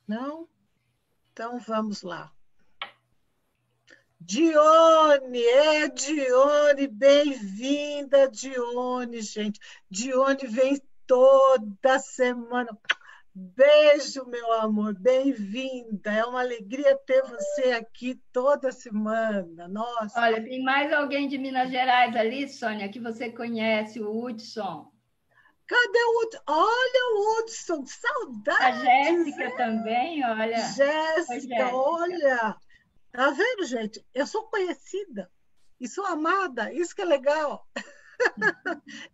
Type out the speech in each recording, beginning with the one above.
Não? Então, vamos lá. Dione, bem-vinda, Dione, gente. Dione vem toda semana. Beijo, meu amor, bem-vinda. É uma alegria ter você aqui toda semana. Nossa. Olha, tem mais alguém de Minas Gerais ali, Sônia, que você conhece, o Hudson. Cadê o Hudson? Olha o Hudson, A saudades, Jéssica hein? também, olha. Oi, Jéssica, Jéssica. olha. Tá vendo, gente? Eu sou conhecida e sou amada, isso que é legal.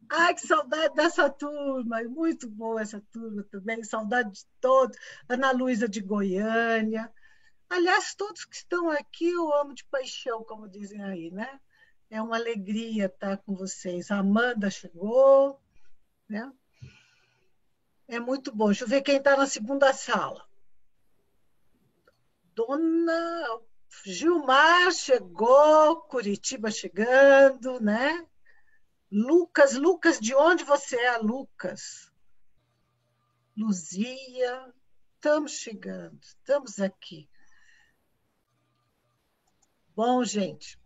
Ai, que saudade dessa turma, muito boa essa turma também, saudade de todos. Ana Luísa de Goiânia. Aliás, todos que estão aqui eu amo de paixão, como dizem aí, né? É uma alegria estar com vocês. A Amanda chegou, né? É muito bom. Deixa eu ver quem está na segunda sala. Dona Gilmar chegou, Curitiba chegando, né? Lucas, de onde você é, Lucas? Luzia, estamos chegando, estamos aqui. Bom, gente,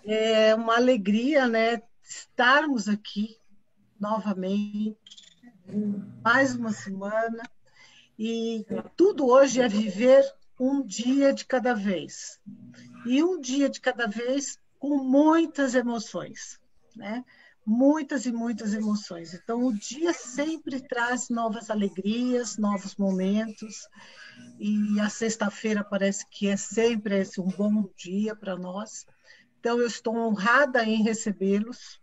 é uma alegria, né, estarmos aqui novamente, mais uma semana, e tudo hoje é viver um dia de cada vez. E um dia de cada vez com muitas emoções, né? Muitas e muitas emoções. Então, o dia sempre traz novas alegrias, novos momentos, e a sexta-feira parece que é sempre esse um bom dia para nós. Então, eu estou honrada em recebê-los,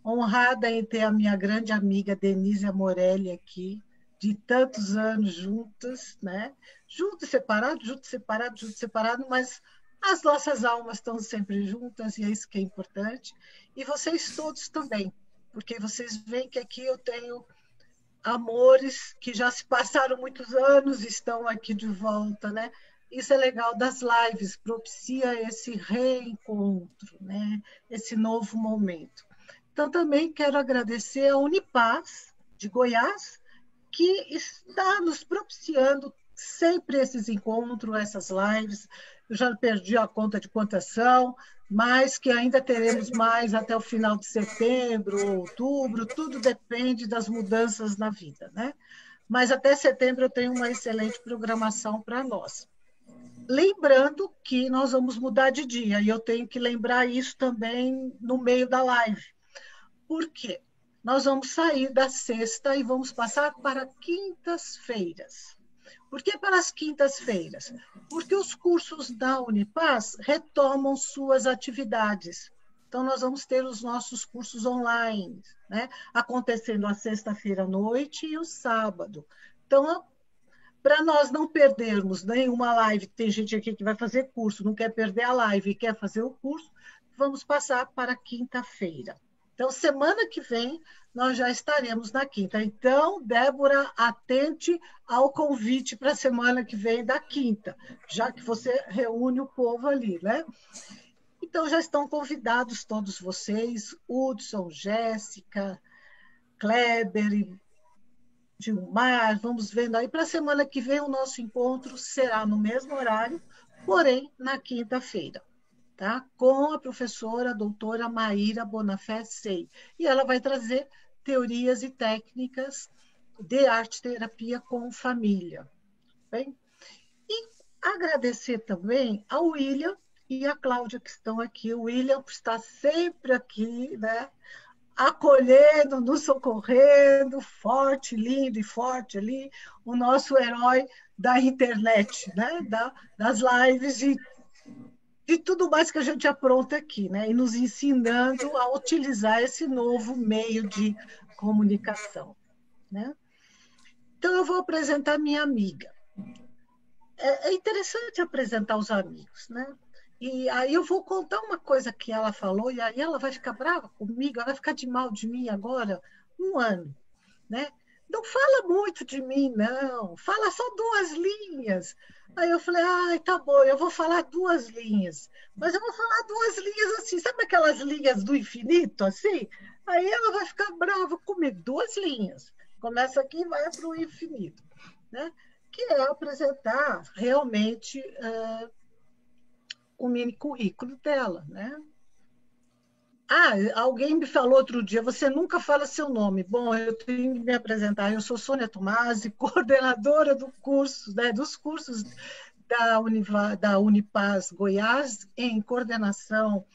honrada em ter a minha grande amiga Denise Amorelli aqui, de tantos anos juntas, né? Juntos e separados, juntos e separados, juntos e separados, mas as nossas almas estão sempre juntas e é isso que é importante. E vocês todos também, porque vocês veem que aqui eu tenho amores que já se passaram muitos anos e estão aqui de volta, né? Isso é legal das lives, propicia esse reencontro, né? Esse novo momento. Então, também quero agradecer a Unipaz, de Goiás, que está nos propiciando sempre esses encontros, essas lives. Eu já perdi a conta de quantas são, mas que ainda teremos mais até o final de setembro, outubro, tudo depende das mudanças na vida, né? Mas até setembro eu tenho uma excelente programação para nós. Lembrando que nós vamos mudar de dia, e eu tenho que lembrar isso também no meio da live. Por quê? Nós vamos sair da sexta e vamos passar para quintas-feiras. Por que para as quintas-feiras? Porque os cursos da Unipaz retomam suas atividades. Então, nós vamos ter os nossos cursos online, né? Acontecendo a sexta-feira à noite e o sábado. Então, para nós não perdermos nenhuma live, tem gente aqui que vai fazer curso, não quer perder a live e quer fazer o curso, vamos passar para quinta-feira. Então, semana que vem, nós já estaremos na quinta. Então, Débora, atente ao convite para a semana que vem da quinta, já que você reúne o povo ali, né? Então, já estão convidados todos vocês, Hudson, Jéssica, Kleber e Gilmar, vamos vendo aí. Para a semana que vem, o nosso encontro será no mesmo horário, porém, na quinta-feira. Tá? Com a professora a doutora Maíra Bonafé Sei. E ela vai trazer teorias e técnicas de arte-terapia com família. Bem? E agradecer também ao William e à Cláudia que estão aqui. O William está sempre aqui, né? Acolhendo, nos socorrendo, forte, lindo e forte ali, o nosso herói da internet, né? Das lives de tudo mais que a gente apronta aqui, né? E nos ensinando a utilizar esse novo meio de comunicação, né? Então, eu vou apresentar minha amiga. É interessante apresentar os amigos, né? E aí eu vou contar uma coisa que ela falou, e aí ela vai ficar brava comigo, ela vai ficar de mal de mim agora, um ano, né? Não fala muito de mim, não. Fala só duas linhas. Aí eu falei, ai, tá bom, eu vou falar duas linhas. Mas eu vou falar duas linhas assim, sabe aquelas linhas do infinito, assim? Aí ela vai ficar brava comigo, duas linhas. Começa aqui e vai para o infinito. né? Que é apresentar realmente o mini currículo dela, né? Ah, alguém me falou outro dia, você nunca fala seu nome. Bom, eu tenho que me apresentar. Eu sou Sônia Tomasi, coordenadora do curso, né, dos cursos da Unipaz Goiás, em coordenação.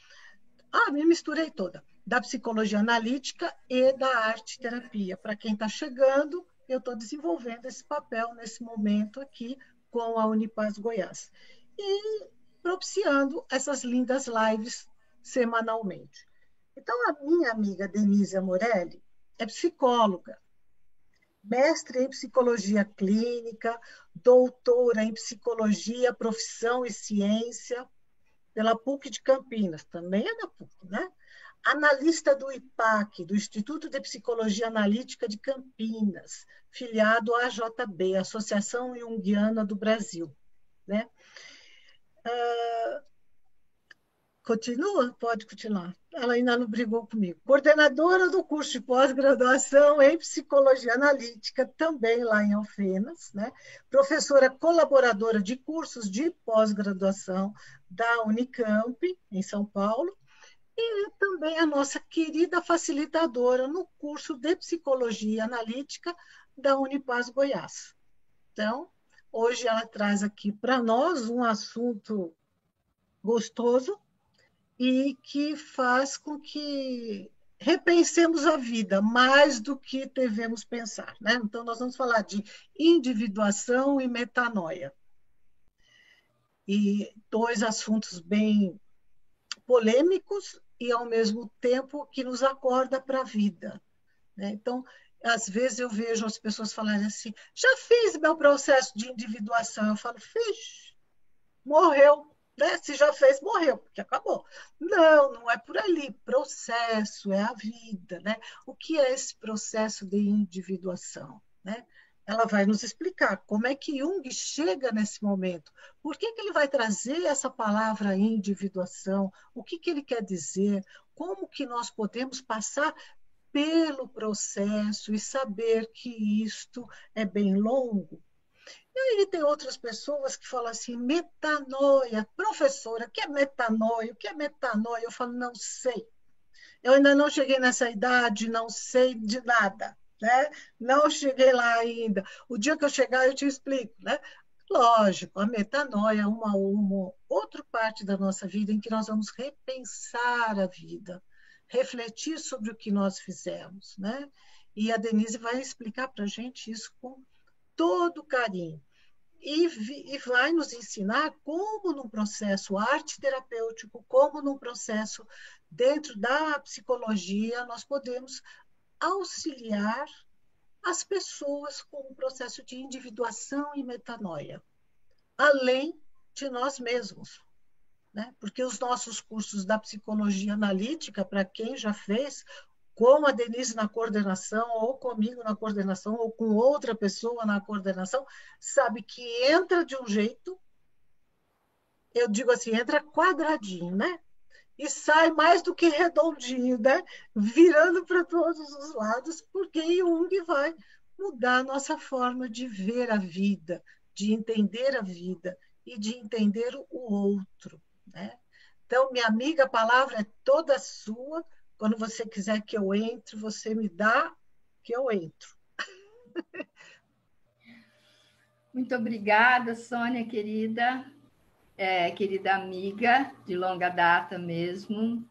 Me misturei toda. Da psicologia analítica e da arte-terapia. Para quem está chegando, eu estou desenvolvendo esse papel nesse momento aqui com a Unipaz Goiás. E propiciando essas lindas lives semanalmente. Então, a minha amiga Denise Amorelli é psicóloga, mestre em psicologia clínica, doutora em psicologia, profissão e ciência, pela PUC de Campinas, também é da PUC, né? Analista do IPAC, do Instituto de Psicologia Analítica de Campinas, filiado à AJB, Associação Junguiana do Brasil, né? Continua? Pode continuar. Ela ainda não brigou comigo. Coordenadora do curso de pós-graduação em Psicologia Analítica, também lá em Alfenas, né? Professora colaboradora de cursos de pós-graduação da Unicamp, em São Paulo, e também a nossa querida facilitadora no curso de Psicologia Analítica da Unipaz Goiás. Então, hoje ela traz aqui para nós um assunto gostoso, e que faz com que repensemos a vida mais do que devemos pensar, né? Então, nós vamos falar de individuação e metanoia. E dois assuntos bem polêmicos e, ao mesmo tempo, que nos acorda para a vida, né? Então, às vezes eu vejo as pessoas falarem assim, já fiz meu processo de individuação. Eu falo, fiz, morreu. Né? Se já fez, morreu, porque acabou. Não, não é por ali. Processo, é a vida. Né? O que é esse processo de individuação? Né? Ela vai nos explicar como é que Jung chega nesse momento. Por que ele vai trazer essa palavra individuação? O que ele quer dizer? Como que nós podemos passar pelo processo e saber que isto é bem longo? E aí tem outras pessoas que falam assim, metanoia, professora, o que é metanoia? O que é metanoia? Eu falo, não sei. Eu ainda não cheguei nessa idade, não sei de nada, né? Não cheguei lá ainda. O dia que eu chegar, eu te explico, né? Lógico, a metanoia é uma outra parte da nossa vida em que nós vamos repensar a vida, refletir sobre o que nós fizemos, né? E a Denise vai explicar para a gente isso com todo carinho. E vai nos ensinar como num processo arte terapêutico, como num processo dentro da psicologia, nós podemos auxiliar as pessoas com o processo de individuação e metanoia, além de nós mesmos. Né? Porque os nossos cursos da psicologia analítica, para quem já fez, com a Denise na coordenação, ou comigo na coordenação, ou com outra pessoa na coordenação, sabe que entra de um jeito, eu digo assim, entra quadradinho, né? E sai mais do que redondinho, né? Virando para todos os lados, porque Jung vai mudar a nossa forma de ver a vida, de entender a vida e de entender o outro, né? Então, minha amiga, a palavra é toda sua. Quando você quiser que eu entre, você me dá que eu entro. Muito obrigada, Sônia, querida, querida amiga de longa data mesmo,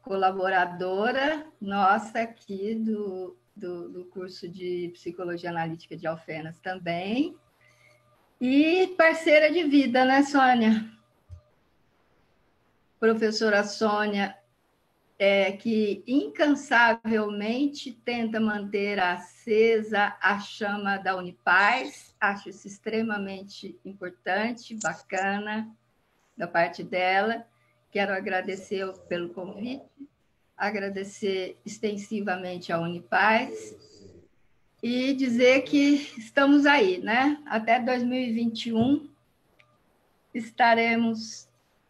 colaboradora nossa aqui do curso de Psicologia Analítica de Alfenas também, e parceira de vida, né, Sônia? Professora Sônia, que incansavelmente tenta manter acesa a chama da Unipaz. Acho isso extremamente importante, bacana da parte dela. Quero agradecer pelo convite, agradecer extensivamente à Unipaz e dizer que estamos aí, né? Até 2021 estaremos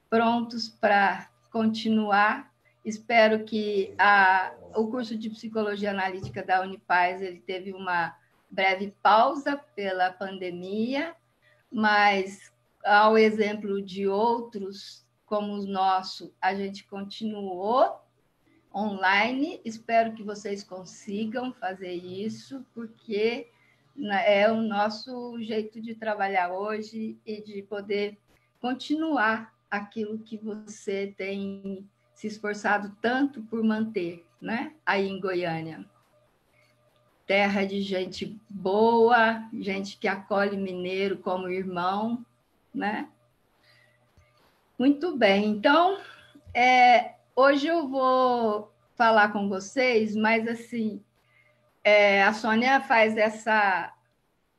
prontos para continuar. Espero que o curso de Psicologia Analítica da Unipaz ele teve uma breve pausa pela pandemia, mas, ao exemplo de outros, como o nosso, a gente continuou online. Espero que vocês consigam fazer isso, porque é o nosso jeito de trabalhar hoje e de poder continuar aquilo que você tem se esforçado tanto por manter, né? Aí em Goiânia. Terra de gente boa, gente que acolhe mineiro como irmão, né? Muito bem. Então, hoje eu vou falar com vocês, mas assim, a Sônia faz essa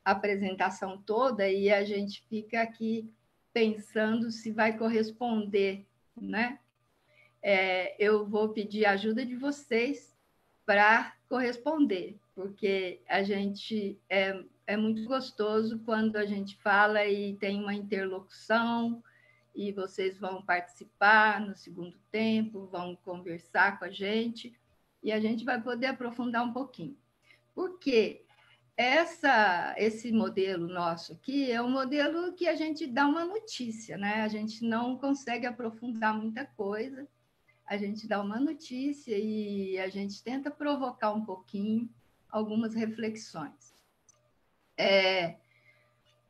apresentação toda e a gente fica aqui pensando se vai corresponder, né? Eu vou pedir a ajuda de vocês para corresponder, porque a gente é muito gostoso quando a gente fala e tem uma interlocução, e vocês vão participar no segundo tempo, vão conversar com a gente, e a gente vai poder aprofundar um pouquinho. Porque esse modelo nosso aqui é um modelo que a gente dá uma notícia, né? A gente não consegue aprofundar muita coisa, a gente dá uma notícia e a gente tenta provocar um pouquinho algumas reflexões.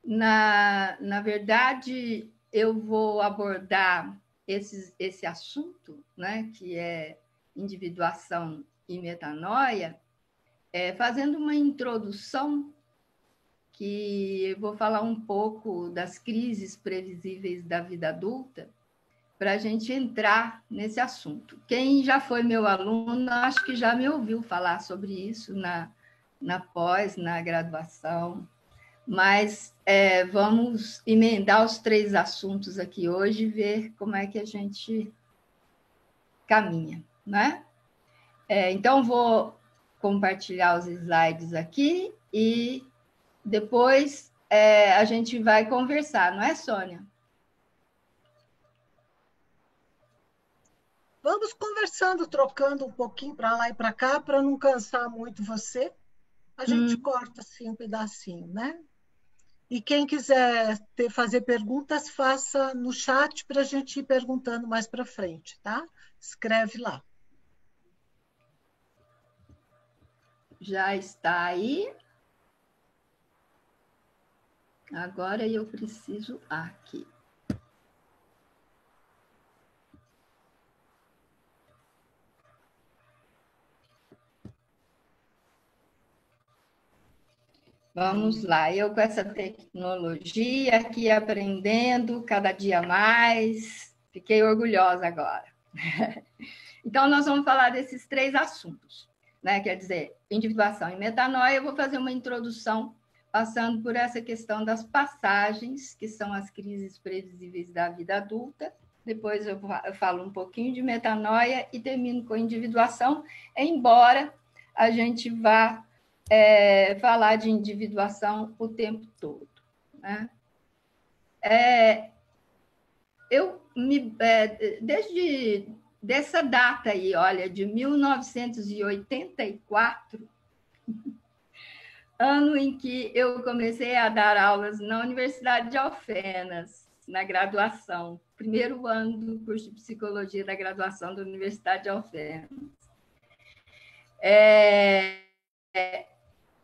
Na verdade, eu vou abordar esse assunto, né, que é individuação e metanoia, fazendo uma introdução que eu vou falar um pouco das crises previsíveis da vida adulta, para a gente entrar nesse assunto. Quem já foi meu aluno, acho que já me ouviu falar sobre isso na pós, na graduação, mas vamos emendar os 3 assuntos aqui hoje e ver como é que a gente caminha, né? Então, vou compartilhar os slides aqui e depois a gente vai conversar, não é, Sônia? Vamos conversando, trocando um pouquinho para lá e para cá, para não cansar muito você. A gente corta assim um pedacinho, né? E quem quiser fazer perguntas, faça no chat para a gente ir perguntando mais para frente, tá? Escreve lá. Já está aí. Agora eu preciso aqui. Vamos lá, eu com essa tecnologia aqui aprendendo cada dia mais, fiquei orgulhosa agora. Então, nós vamos falar desses 3 assuntos, né? Quer dizer, individuação e metanoia. Eu vou fazer uma introdução passando por essa questão das passagens, que são as crises previsíveis da vida adulta. Depois eu falo um pouquinho de metanoia e termino com individuação, embora a gente vá falar de individuação o tempo todo, né? Desde dessa data aí, olha, de 1984, ano em que eu comecei a dar aulas na Universidade de Alfenas, na graduação, primeiro ano do curso de psicologia da graduação da Universidade de Alfenas.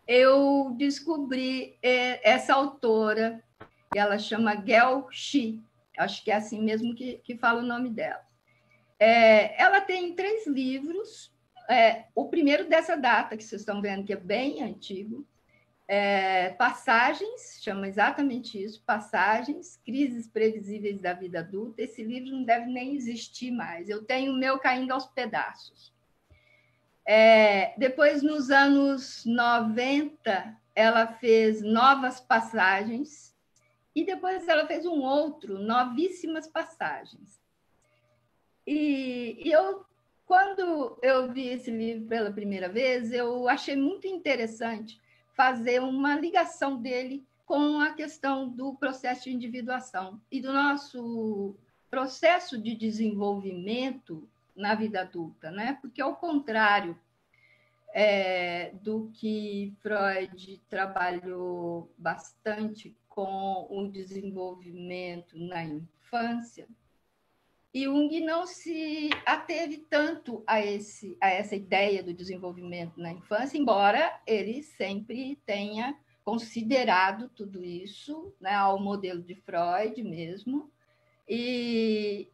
Eu descobri essa autora, que ela chama Gel Shi, acho que é assim mesmo que fala o nome dela. Ela tem 3 livros, o primeiro dessa data, que vocês estão vendo que é bem antigo, Passagens, chama exatamente isso, Passagens, Crises Previsíveis da Vida Adulta. Esse livro não deve nem existir mais, eu tenho o meu caindo aos pedaços. Depois, nos anos 90, ela fez Novas Passagens, e depois ela fez um outro, Novíssimas Passagens. E quando eu vi esse livro pela primeira vez, eu achei muito interessante fazer uma ligação dele com a questão do processo de individuação e do nosso processo de desenvolvimento na vida adulta, né? Porque, ao contrário do que Freud trabalhou bastante com o desenvolvimento na infância, e Jung não se ateve tanto a essa ideia do desenvolvimento na infância, embora ele sempre tenha considerado tudo isso, né, ao modelo de Freud mesmo, e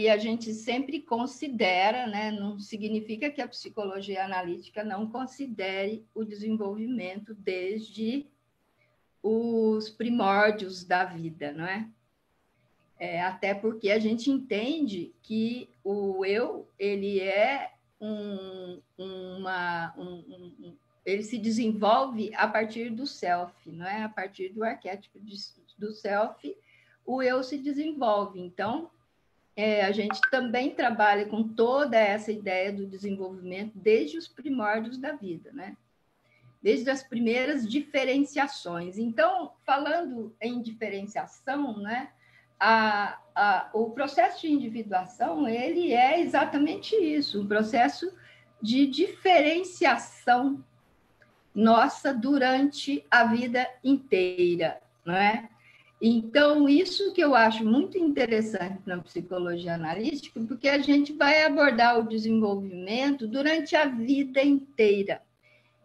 a gente sempre considera, né, não significa que a psicologia analítica não considere o desenvolvimento desde os primórdios da vida, não é? Até porque a gente entende que o eu, ele é ele se desenvolve a partir do self, não é? A partir do arquétipo do self, o eu se desenvolve. Então, a gente também trabalha com toda essa ideia do desenvolvimento desde os primórdios da vida, né? Desde as primeiras diferenciações. Então, falando em diferenciação, né? O processo de individuação, ele é exatamente isso, um processo de diferenciação nossa durante a vida inteira, não é? Então, isso que eu acho muito interessante na psicologia analítica, porque a gente vai abordar o desenvolvimento durante a vida inteira.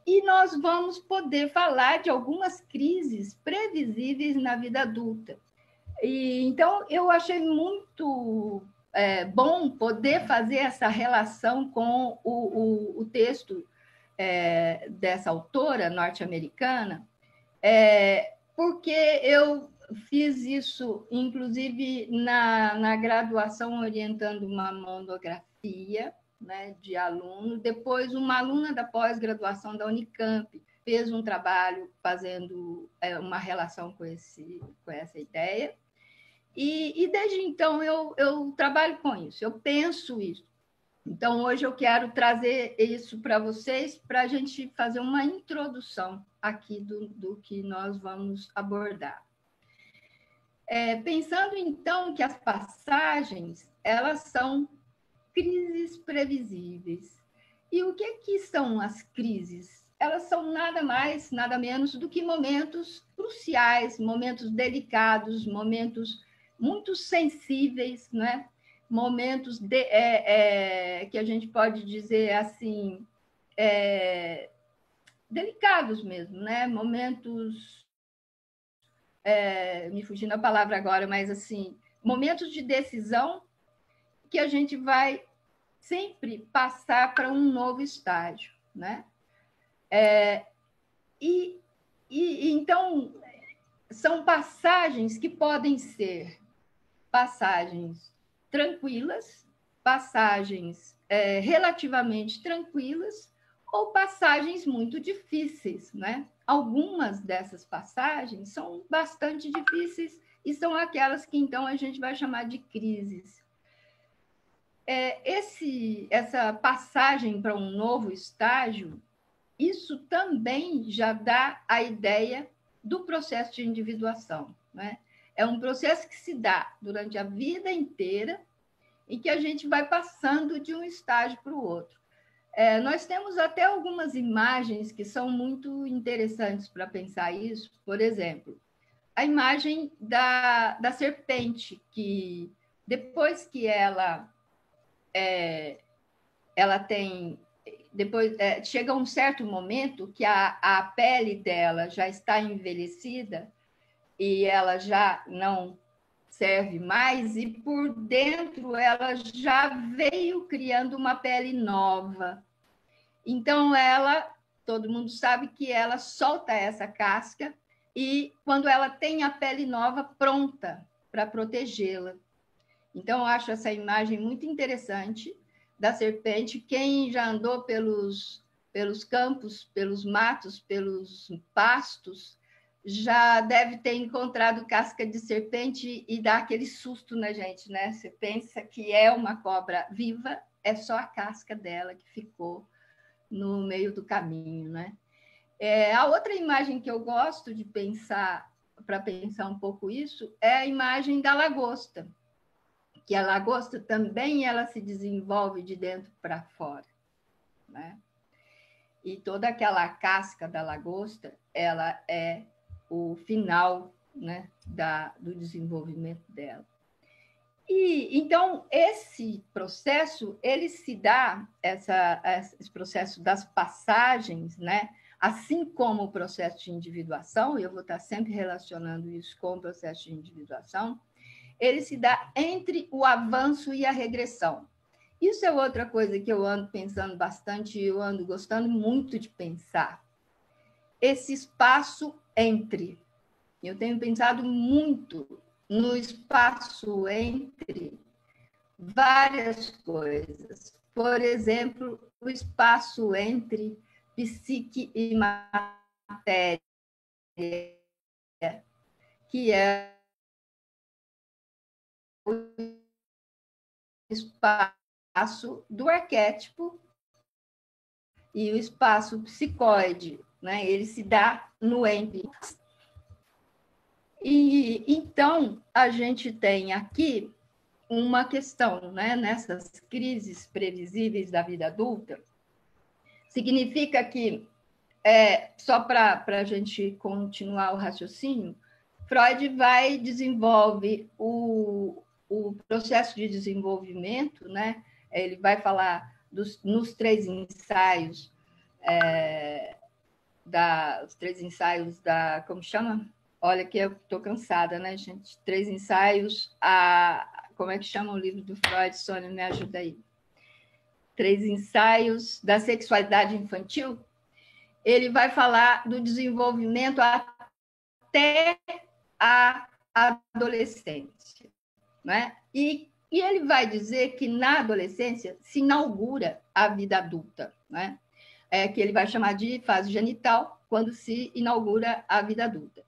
E nós vamos poder falar de algumas crises previsíveis na vida adulta. Então, eu achei muito bom poder fazer essa relação com o texto dessa autora norte-americana, porque eu fiz isso, inclusive, na graduação, orientando uma monografia, né, de aluno. Depois, uma aluna da pós-graduação da Unicamp fez um trabalho fazendo uma relação com essa ideia. E desde então eu trabalho com isso, eu penso isso. Então, hoje eu quero trazer isso para vocês, para a gente fazer uma introdução aqui do que nós vamos abordar. Pensando, então, que as passagens, elas são crises previsíveis. E o que são as crises? Elas são nada mais, nada menos do que momentos cruciais, momentos delicados, momentos muito sensíveis, né? Momentos que a gente pode dizer assim, delicados mesmo, né? Momentos, me fugindo a palavra agora, mas assim, momentos de decisão que a gente vai sempre passar para um novo estágio, né? Então, são passagens que podem ser passagens tranquilas, passagens relativamente tranquilas, ou passagens muito difíceis, né? Algumas dessas passagens são bastante difíceis e são aquelas que, então, a gente vai chamar de crises. Essa passagem para um novo estágio, isso também já dá a ideia do processo de individuação, né? É um processo que se dá durante a vida inteira e que a gente vai passando de um estágio para o outro. Nós temos até algumas imagens que são muito interessantes para pensar isso. Por exemplo, a imagem da serpente, que depois que ela tem... Depois chega um certo momento que a pele dela já está envelhecida e ela já não serve mais, e por dentro ela já veio criando uma pele nova. Então, todo mundo sabe que ela solta essa casca e quando ela tem a pele nova pronta para protegê-la. Então, eu acho essa imagem muito interessante da serpente. Quem já andou pelos campos, pelos matos, pelos pastos, já deve ter encontrado casca de serpente e dá aquele susto na gente, né? Você pensa que é uma cobra viva, é só a casca dela que ficou no meio do caminho, né? A outra imagem que eu gosto de pensar, para pensar um pouco isso, é a imagem da lagosta, que a lagosta também ela se desenvolve de dentro para fora, né? e toda aquela casca da lagosta, ela é o final, né, do desenvolvimento dela. E então esse processo ele se dá esse processo das passagens, né? Assim como o processo de individuação, e eu vou estar sempre relacionando isso com o processo de individuação, ele se dá entre o avanço e a regressão. Isso é outra coisa que eu ando pensando bastante, eu ando gostando muito de pensar. Esse espaço entre. Eu tenho pensado muito no espaço entre várias coisas. Por exemplo, o espaço entre psique e matéria, que é o espaço do arquétipo e o espaço psicoide, né? Ele se dá no entre. E então a gente tem aqui uma questão, né? Nessas crises previsíveis da vida adulta, significa que, só para a gente continuar o raciocínio, Freud desenvolve o processo de desenvolvimento, né? Ele vai falar nos 3 ensaios, os 3 ensaios da, como chama? Olha que eu estou cansada, né, gente? 3 ensaios, como é que chama o livro do Freud? Sônia, me ajuda aí. 3 ensaios da sexualidade infantil. Ele vai falar do desenvolvimento até a adolescência, né? E ele vai dizer que na adolescência se inaugura a vida adulta, né? Que ele vai chamar de fase genital, quando se inaugura a vida adulta.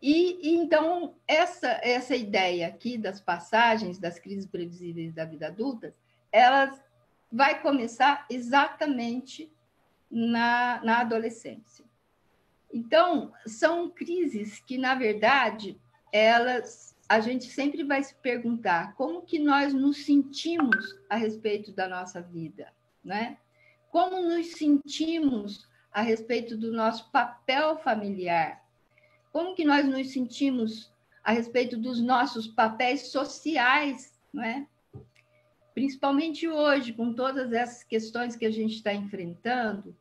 E então, essa ideia aqui das passagens, das crises previsíveis da vida adulta, ela vai começar exatamente na adolescência. Então, são crises que, na verdade, a gente sempre vai se perguntar como que nós nos sentimos a respeito da nossa vida, né? Como nos sentimos a respeito do nosso papel familiar? Como que nós nos sentimos a respeito dos nossos papéis sociais, não é? Principalmente hoje, com todas essas questões que a gente está enfrentando,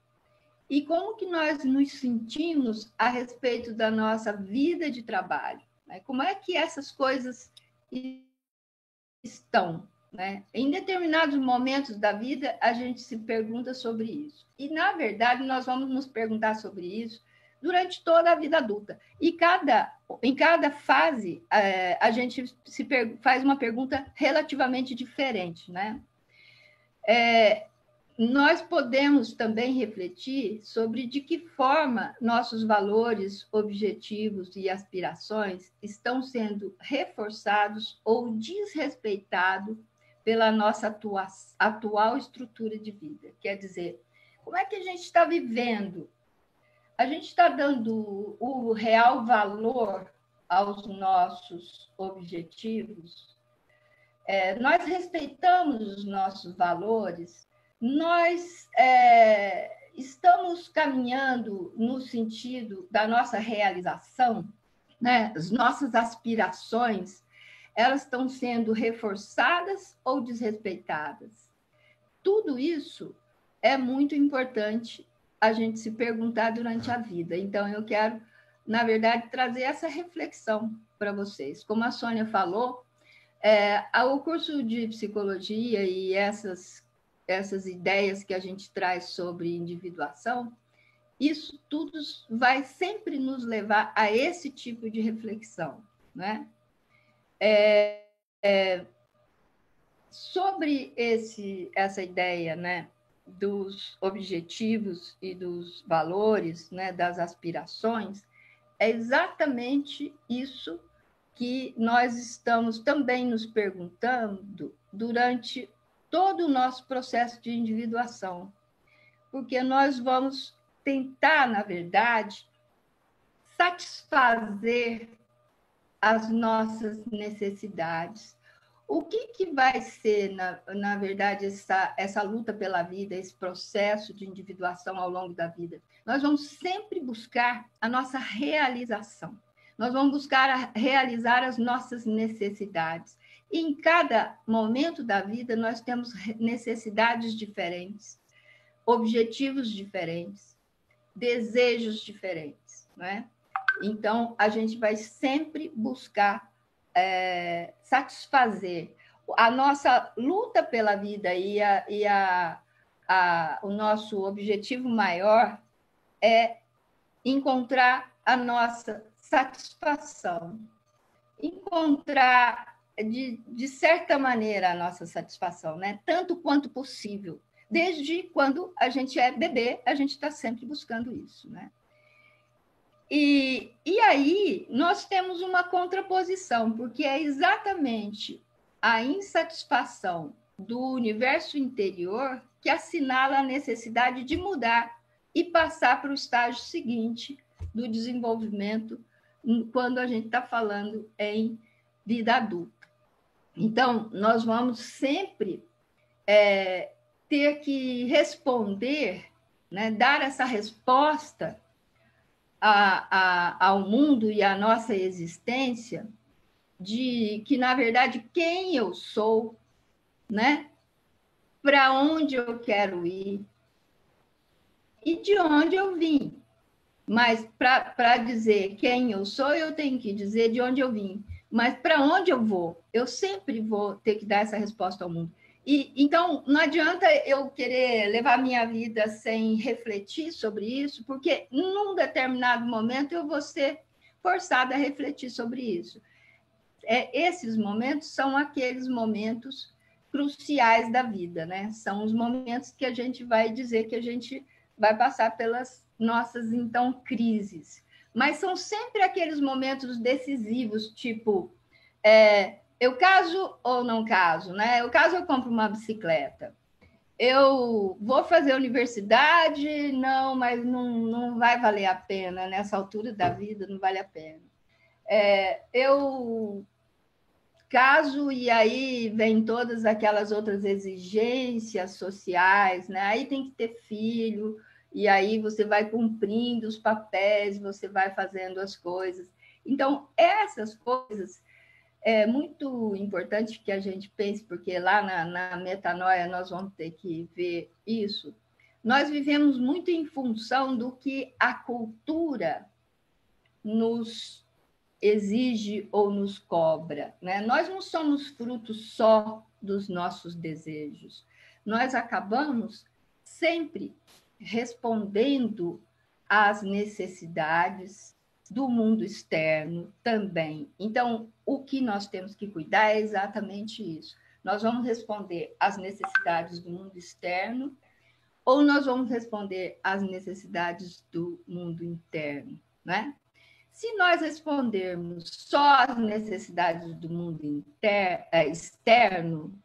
e como que nós nos sentimos a respeito da nossa vida de trabalho, né? Como é que essas coisas estão, né? Em determinados momentos da vida, a gente se pergunta sobre isso. E, na verdade, nós vamos nos perguntar sobre isso durante toda a vida adulta. E em cada fase, a gente faz uma pergunta relativamente diferente, né? Nós podemos também refletir sobre de que forma nossos valores, objetivos e aspirações estão sendo reforçados ou desrespeitados pela nossa atual estrutura de vida. Quer dizer, como é que a gente está vivendo? A gente está dando o real valor aos nossos objetivos? Nós respeitamos os nossos valores? Nós estamos caminhando no sentido da nossa realização, né? As nossas aspirações, elas estão sendo reforçadas ou desrespeitadas? Tudo isso é muito importante a gente se perguntar durante a vida. Então, eu quero, na verdade, trazer essa reflexão para vocês. Como a Sônia falou, o curso de psicologia e essas ideias que a gente traz sobre individuação, isso tudo vai sempre nos levar a esse tipo de reflexão, né? Sobre essa ideia, né, dos objetivos e dos valores, né, das aspirações, é exatamente isso que nós estamos também nos perguntando durante todo o nosso processo de individuação, porque nós vamos tentar, na verdade, satisfazer as nossas necessidades, O que vai ser, na verdade, essa luta pela vida, esse processo de individuação ao longo da vida? Nós vamos sempre buscar a nossa realização. Nós vamos buscar realizar as nossas necessidades. E em cada momento da vida, nós temos necessidades diferentes, objetivos diferentes, desejos diferentes, não é? Então, a gente vai sempre buscar satisfazer a nossa luta pela vida o nosso objetivo maior é encontrar a nossa satisfação, encontrar, de certa maneira, a nossa satisfação, né? Tanto quanto possível. Desde quando a gente é bebê, a gente está sempre buscando isso, né? E aí nós temos uma contraposição, porque é exatamente a insatisfação do universo interior que assinala a necessidade de mudar e passar para o estágio seguinte do desenvolvimento, quando a gente está falando em vida adulta. Então, nós vamos sempre ter que responder, né, dar essa resposta ao mundo e à nossa existência, de que, na verdade, quem eu sou, né? Para onde eu quero ir e de onde eu vim. Mas para dizer quem eu sou, eu tenho que dizer de onde eu vim. Mas para onde eu vou? Eu sempre vou ter que dar essa resposta ao mundo. Então, não adianta eu querer levar minha vida sem refletir sobre isso, porque num determinado momento eu vou ser forçada a refletir sobre isso. Esses momentos são aqueles momentos cruciais da vida, né? São os momentos que a gente vai dizer que a gente vai passar pelas nossas, então, crises. Mas são sempre aqueles momentos decisivos, tipo... eu caso ou não caso, né? Eu caso, eu compro uma bicicleta. Eu vou fazer universidade? Não, mas não vai valer a pena. Nessa altura da vida, não vale a pena. Eu caso e aí vem todas aquelas outras exigências sociais, né? Aí tem que ter filho, e aí você vai cumprindo os papéis, você vai fazendo as coisas. Então, essas coisas... É muito importante que a gente pense, porque lá na metanoia nós vamos ter que ver isso. Nós vivemos muito em função do que a cultura nos exige ou nos cobra, né? Nós não somos frutos só dos nossos desejos. Nós acabamos sempre respondendo às necessidades do mundo externo também. Então, o que nós temos que cuidar é exatamente isso. Nós vamos responder às necessidades do mundo externo ou nós vamos responder às necessidades do mundo interno, né? Se nós respondermos só às necessidades do mundo externo,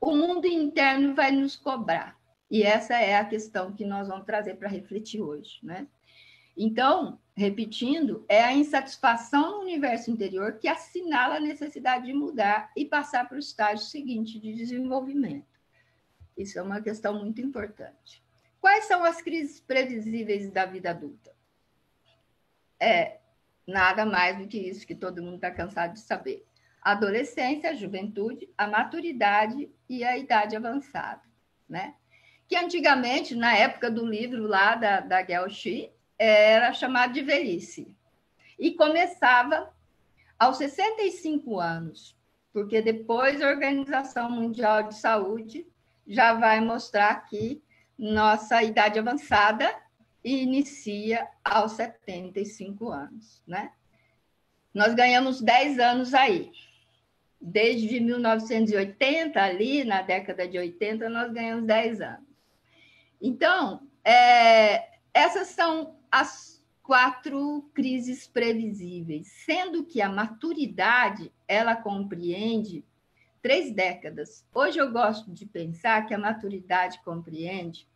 o mundo interno vai nos cobrar. E essa é a questão que nós vamos trazer para refletir hoje, né? Então, repetindo, é a insatisfação no universo interior que assinala a necessidade de mudar e passar para o estágio seguinte de desenvolvimento. Isso é uma questão muito importante. Quais são as crises previsíveis da vida adulta? Nada mais do que isso que todo mundo está cansado de saber. A adolescência, a juventude, a maturidade e a idade avançada, né? Que antigamente, na época do livro lá da Gelschi, era chamado de velhice. E começava aos 65 anos, porque depois a Organização Mundial de Saúde já vai mostrar que nossa idade avançada inicia aos 75 anos, né? Nós ganhamos 10 anos aí. Desde 1980, ali na década de 80, nós ganhamos 10 anos. Então, essas são as 4 crises previsíveis, sendo que a maturidade, ela compreende 3 décadas. Hoje eu gosto de pensar que a maturidade compreende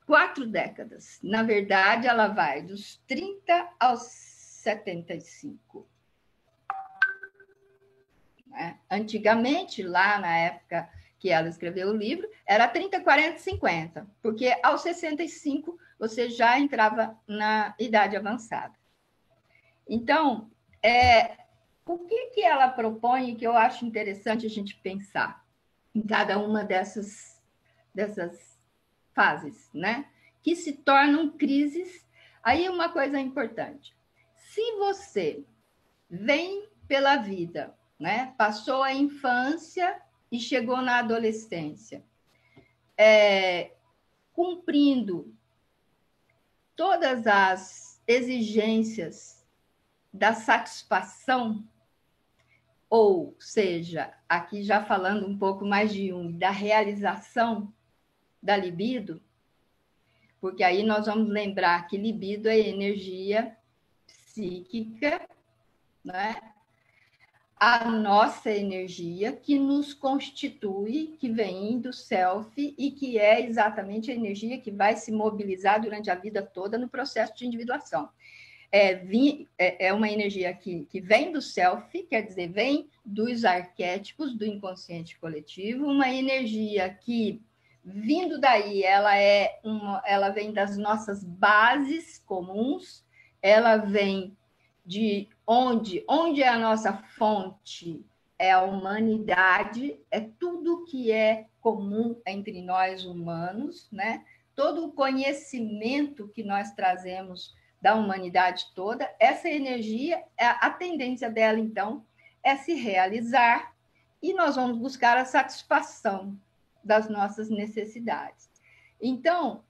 4 décadas. Na verdade, ela vai dos 30 aos 75. né? Antigamente, lá na época que ela escreveu o livro, era 30, 40, 50, porque aos 65 você já entrava na idade avançada. Então, o que ela propõe que eu acho interessante a gente pensar em cada uma dessas fases, né? Que se tornam crises. Aí uma coisa importante: se você vem pela vida, né? Passou a infância e chegou na adolescência, cumprindo todas as exigências da satisfação, ou seja, aqui já falando um pouco mais de Jung, da realização da libido, porque aí nós vamos lembrar que libido é energia psíquica, né? A nossa energia que nos constitui, que vem do self e que é exatamente a energia que vai se mobilizar durante a vida toda no processo de individuação. É uma energia que vem do self, quer dizer, vem dos arquétipos do inconsciente coletivo, uma energia que, vindo daí, ela vem das nossas bases comuns, ela vem de onde é a nossa fonte, é a humanidade, é tudo que é comum entre nós humanos, né? Todo o conhecimento que nós trazemos da humanidade toda, essa energia, a tendência dela, então, é se realizar e nós vamos buscar a satisfação das nossas necessidades. Então,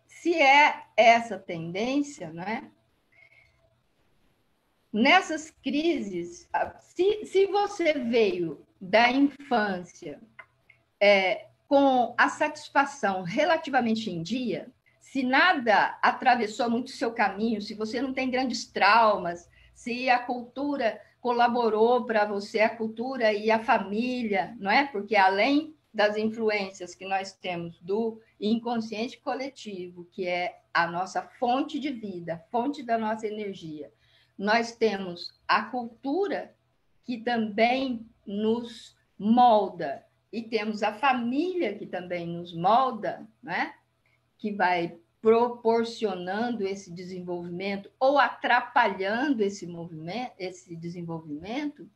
se é essa tendência, né? Nessas crises, se você veio da infância com a satisfação relativamente em dia, se nada atravessou muito o seu caminho, se você não tem grandes traumas, se a cultura colaborou para você, a cultura e a família, não é? Porque além das influências que nós temos do inconsciente coletivo, que é a nossa fonte de vida, fonte da nossa energia, nós temos a cultura que também nos molda e temos a família que também nos molda, né? Que vai proporcionando esse desenvolvimento ou atrapalhando esse desenvolvimento.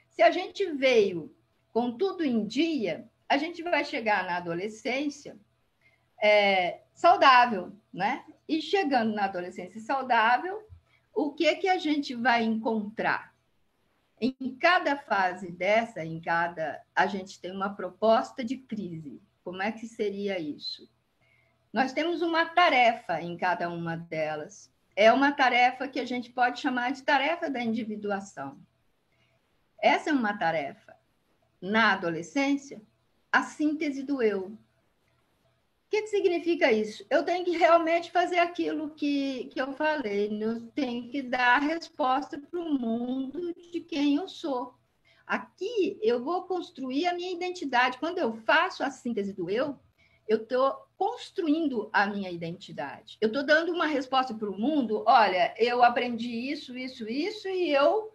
Se a gente veio com tudo em dia, a gente vai chegar na adolescência saudável, né? E chegando na adolescência saudável, o que a gente vai encontrar? Em cada fase dessa, a gente tem uma proposta de crise. Como é que seria isso? Nós temos uma tarefa em cada uma delas. É uma tarefa que a gente pode chamar de tarefa da individuação. Essa é uma tarefa, na adolescência, a síntese do eu. O que significa isso? Eu tenho que realmente fazer aquilo que eu falei, eu tenho que dar a resposta para o mundo de quem eu sou. Aqui eu vou construir a minha identidade. Quando eu faço a síntese do eu estou construindo a minha identidade. Eu estou dando uma resposta para o mundo, olha, eu aprendi isso, e eu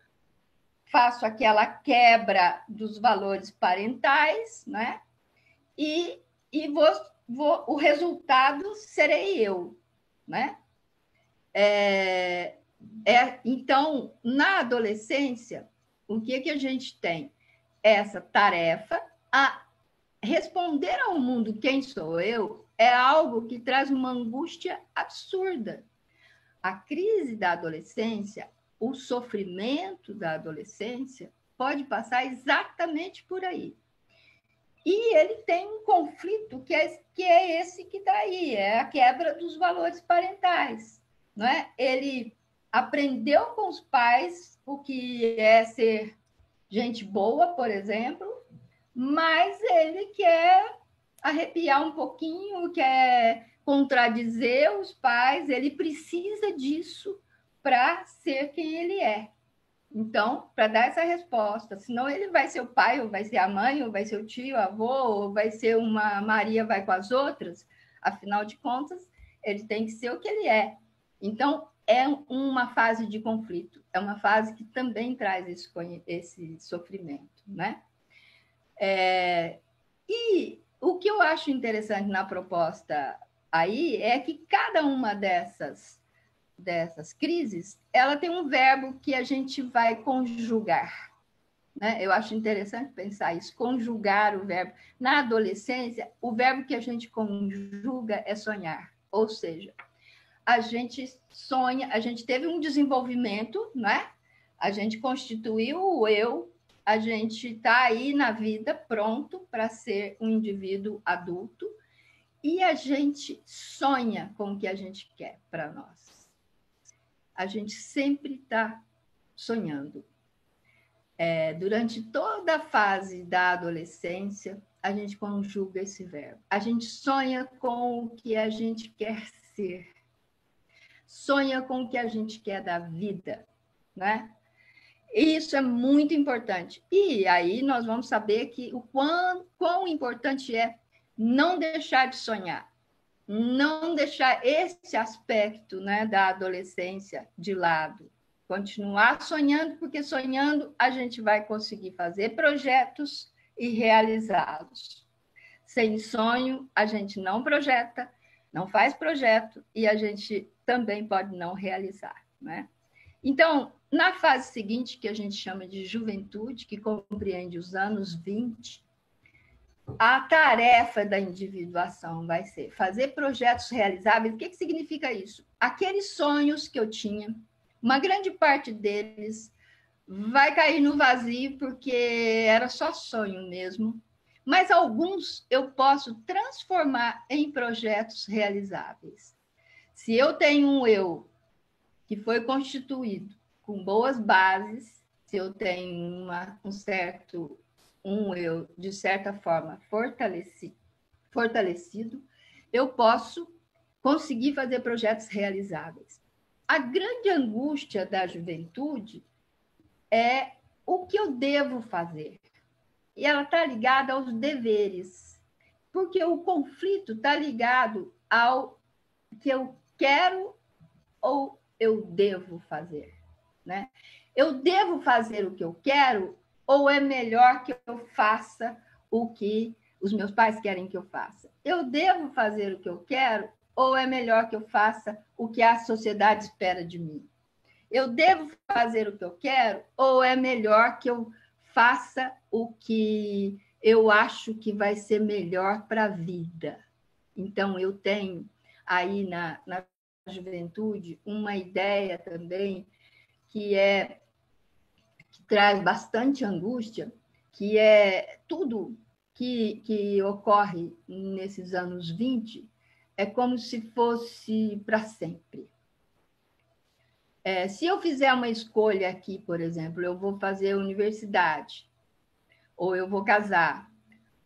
faço aquela quebra dos valores parentais, né? E o resultado serei eu, né? Então, na adolescência, o que a gente tem? Essa tarefa, a responder ao mundo quem sou eu, é algo que traz uma angústia absurda. A crise da adolescência, o sofrimento da adolescência, pode passar exatamente por aí. E ele tem um conflito que é esse que está aí, é a quebra dos valores parentais. Não é? Ele aprendeu com os pais o que é ser gente boa, por exemplo, mas ele quer arrepiar um pouquinho, quer contradizer os pais, ele precisa disso para ser quem ele é. Então, para dar essa resposta, senão ele vai ser o pai, ou vai ser a mãe, ou vai ser o tio, o avô, ou vai ser uma Maria vai com as outras, afinal de contas, ele tem que ser o que ele é. Então, é uma fase de conflito, é uma fase que também traz esse sofrimento, né? E o que eu acho interessante na proposta aí é que cada uma dessas crises, ela tem um verbo que a gente vai conjugar, né? Eu acho interessante pensar isso, conjugar o verbo. Na adolescência, o verbo que a gente conjuga é sonhar, ou seja, a gente sonha, a gente teve um desenvolvimento, né? A gente constituiu o eu, a gente está aí na vida pronto para ser um indivíduo adulto e a gente sonha com o que a gente quer para nós. A gente sempre está sonhando. Durante toda a fase da adolescência, a gente conjuga esse verbo. A gente sonha com o que a gente quer ser. Sonha com o que a gente quer da vida, né? Isso é muito importante. E aí nós vamos saber que o quão importante é não deixar de sonhar, não deixar esse aspecto, né, da adolescência de lado. Continuar sonhando, porque sonhando a gente vai conseguir fazer projetos e realizá-los. Sem sonho, a gente não projeta, não faz projeto e a gente também pode não realizar, né? Então, na fase seguinte, que a gente chama de juventude, que compreende os anos 20, a tarefa da individuação vai ser fazer projetos realizáveis. O que significa isso? Aqueles sonhos que eu tinha, uma grande parte deles vai cair no vazio, porque era só sonho mesmo. Mas alguns eu posso transformar em projetos realizáveis. Se eu tenho um eu que foi constituído com boas bases, se eu tenho um eu, de certa forma, fortalecido, eu posso conseguir fazer projetos realizáveis. A grande angústia da juventude é o que eu devo fazer. E ela está ligada aos deveres, porque o conflito está ligado ao que eu quero ou eu devo fazer, né? Eu devo fazer o que eu quero ou é melhor que eu faça o que os meus pais querem que eu faça? Eu devo fazer o que eu quero ou é melhor que eu faça o que a sociedade espera de mim? Eu devo fazer o que eu quero ou é melhor que eu faça o que eu acho que vai ser melhor para a vida? Então, eu tenho aí na juventude uma ideia também que traz bastante angústia, que é tudo que ocorre nesses anos 20 é como se fosse para sempre. Se eu fizer uma escolha aqui, por exemplo, eu vou fazer universidade, ou eu vou casar,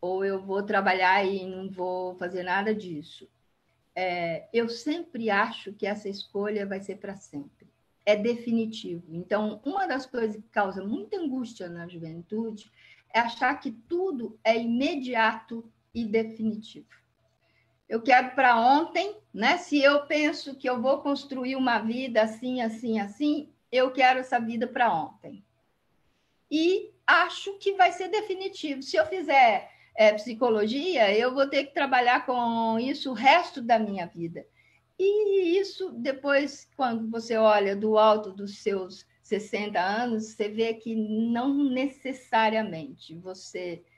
ou eu vou trabalhar e não vou fazer nada disso. Eu sempre acho que essa escolha vai ser para sempre. É definitivo. Então, uma das coisas que causa muita angústia na juventude é achar que tudo é imediato e definitivo. Eu quero para ontem, né? Se eu penso que eu vou construir uma vida assim, assim, assim, eu quero essa vida para ontem. E acho que vai ser definitivo. Se eu fizer psicologia, eu vou ter que trabalhar com isso o resto da minha vida. E isso, depois, quando você olha do alto dos seus 60 anos, você vê que não necessariamente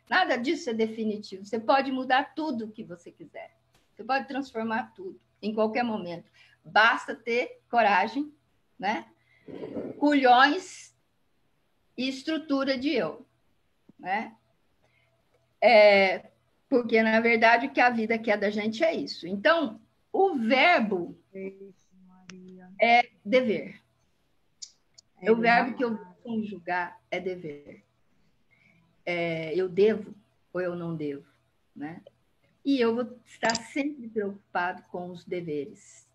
nada disso é definitivo. Você pode mudar tudo que você quiser. Você pode transformar tudo, em qualquer momento. Basta ter coragem, né? Culhões e estrutura de eu, né? Porque, na verdade, o que a vida quer da gente é isso. Então, o verbo é dever. O verbo que eu vou conjugar é dever. Eu devo ou eu não devo, né? E eu vou estar sempre preocupado com os deveres.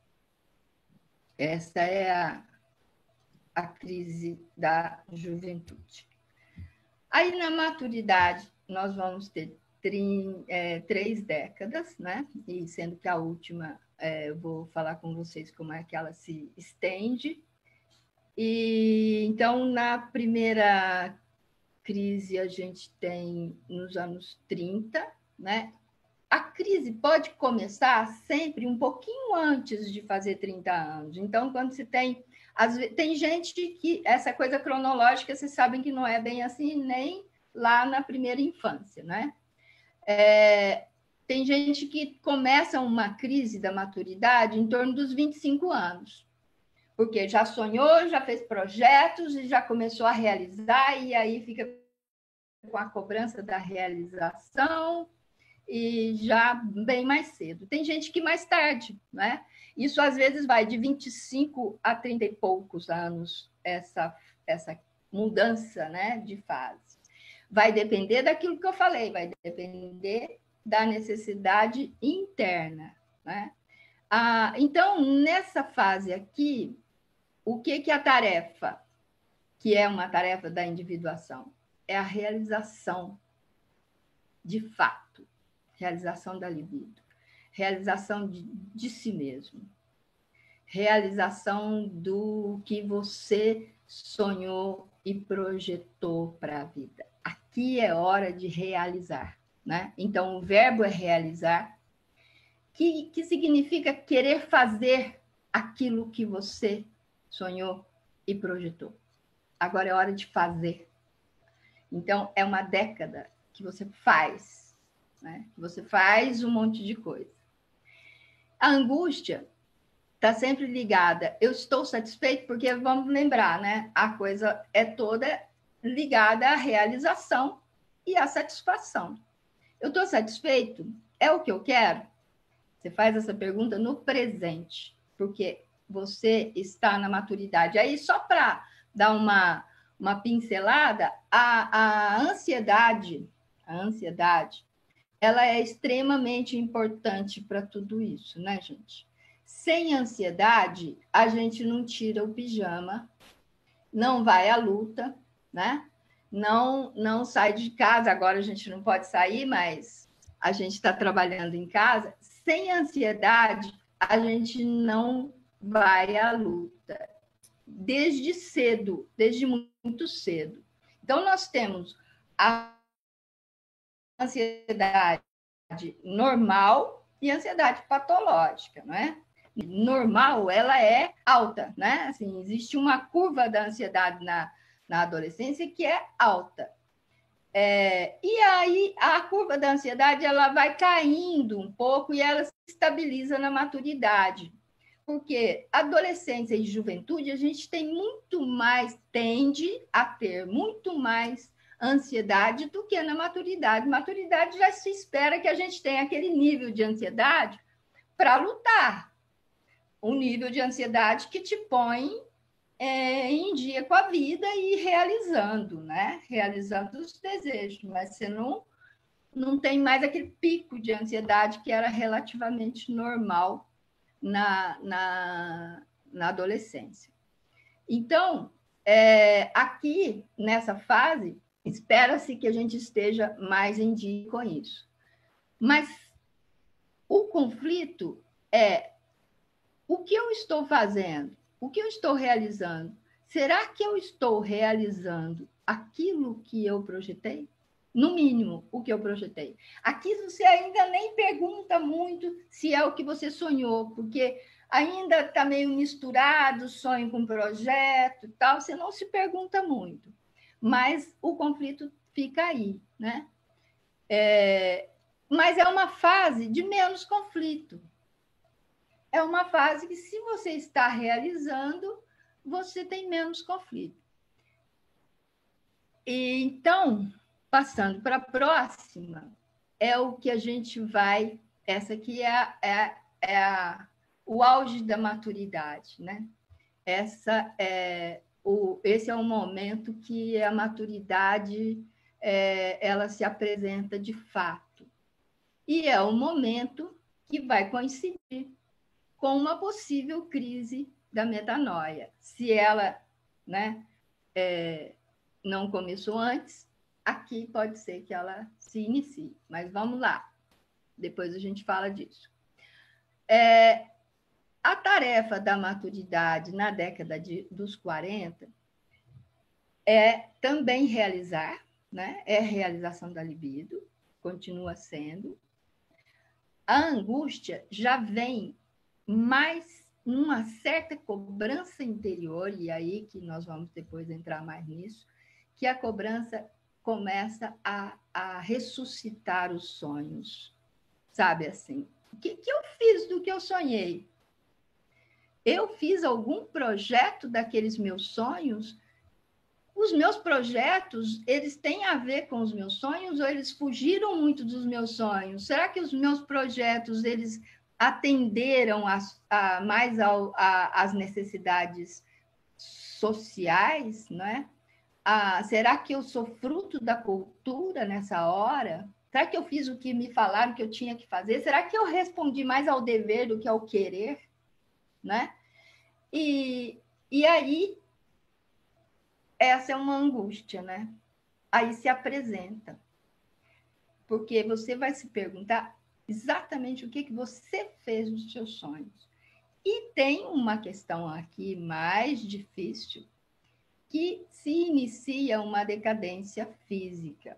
Essa é a crise da juventude. Aí, na maturidade, nós vamos ter 3 décadas, né? E sendo que a última eu vou falar com vocês como é que ela se estende. E então, na primeira crise, a gente tem nos anos 30, né? A crise pode começar sempre um pouquinho antes de fazer 30 anos. Então, quando se tem... Tem gente que... Essa coisa cronológica, vocês sabem que não é bem assim, nem lá na primeira infância, né? Tem gente que começa uma crise da maturidade em torno dos 25 anos. Porque já sonhou, já fez projetos e já começou a realizar, e aí fica com a cobrança da realização, e já bem mais cedo. Tem gente que mais tarde, né? Isso às vezes vai de 25 a 30 e poucos anos, essa mudança, né, de fase. Vai depender daquilo que eu falei, vai depender da necessidade interna, né? Então, nessa fase aqui, o que é a tarefa, que é uma tarefa da individuação? É a realização de fato, realização da libido, realização de si mesmo, realização do que você sonhou e projetou para a vida. Aqui é hora de realizar, né? Então, o verbo é realizar, que significa querer fazer aquilo que você sonhou e projetou. Agora é hora de fazer. Então, é uma década que você faz, né? Você faz um monte de coisa. A angústia está sempre ligada. Eu estou satisfeito porque, vamos lembrar, né? A coisa é toda ligada à realização e à satisfação. Eu estou satisfeito? É o que eu quero? Você faz essa pergunta no presente, porque você está na maturidade. Aí, só para dar uma pincelada, a ansiedade, ela é extremamente importante para tudo isso, né, gente? Sem ansiedade, a gente não tira o pijama, não vai à luta, né? Não sai de casa. Agora a gente não pode sair, mas a gente está trabalhando em casa. Sem ansiedade, a gente não vai à luta. Desde cedo, desde muito cedo. Então, nós temos a ansiedade normal e a ansiedade patológica, não é? Normal, ela é alta, né? Assim, existe uma curva da ansiedade na adolescência que é alta. E aí, a curva da ansiedade, ela vai caindo um pouco e ela se estabiliza na maturidade. Porque adolescência e juventude, a gente tem muito mais, tende a ter muito mais ansiedade do que na maturidade. Maturidade já se espera que a gente tenha aquele nível de ansiedade para lutar. Um nível de ansiedade que te põe em dia com a vida e realizando, né? Realizando os desejos, mas você não tem mais aquele pico de ansiedade que era relativamente normal na adolescência. Então, aqui, nessa fase, espera-se que a gente esteja mais em dia com isso. Mas o conflito é o que eu estou fazendo? O que eu estou realizando? Será que eu estou realizando aquilo que eu projetei? No mínimo, o que eu projetei. Aqui você ainda nem pergunta muito se é o que você sonhou, porque ainda está meio misturado sonho com projeto e tal, você não se pergunta muito. Mas o conflito fica aí, né? Mas é uma fase de menos conflito. É uma fase que, se você está realizando, você tem menos conflito. E, então, passando para a próxima, é o que a gente vai... Essa aqui o auge da maturidade, né? Esse é o momento que a maturidade ela se apresenta de fato. E é o momento que vai coincidir com uma possível crise da metanoia. Se ela, né, não começou antes, aqui pode ser que ela se inicie. Mas vamos lá, depois a gente fala disso. A tarefa da maturidade na década dos 40 é também realizar, né? É a realização da libido, continua sendo. A angústia já vem mais uma certa cobrança interior, e aí que nós vamos depois entrar mais nisso, que a cobrança começa a ressuscitar os sonhos, sabe assim? O que eu fiz do que eu sonhei? Eu fiz algum projeto daqueles meus sonhos? Os meus projetos, eles têm a ver com os meus sonhos ou eles fugiram muito dos meus sonhos? Será que os meus projetos, eles atenderam mais às necessidades sociais, não é? Será que eu sou fruto da cultura nessa hora? Será que eu fiz o que me falaram que eu tinha que fazer? Será que eu respondi mais ao dever do que ao querer? Né? E aí, essa é uma angústia, né? Aí se apresenta. Porque você vai se perguntar exatamente o que você fez nos seus sonhos. E tem uma questão aqui mais difícil, que se inicia uma decadência física.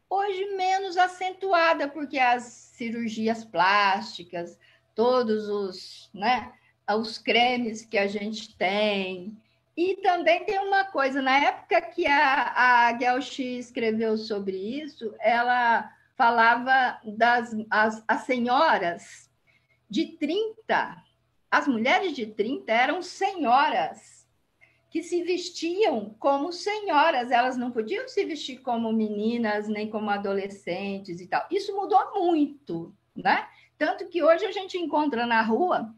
Hoje menos acentuada, porque as cirurgias plásticas, todos os cremes que a gente tem. E também tem uma coisa, na época que a Guelchi escreveu sobre isso, ela falava as senhoras de 30, as mulheres de 30 eram senhoras, que se vestiam como senhoras, elas não podiam se vestir como meninas, nem como adolescentes e tal. Isso mudou muito, né? Tanto que hoje a gente encontra na rua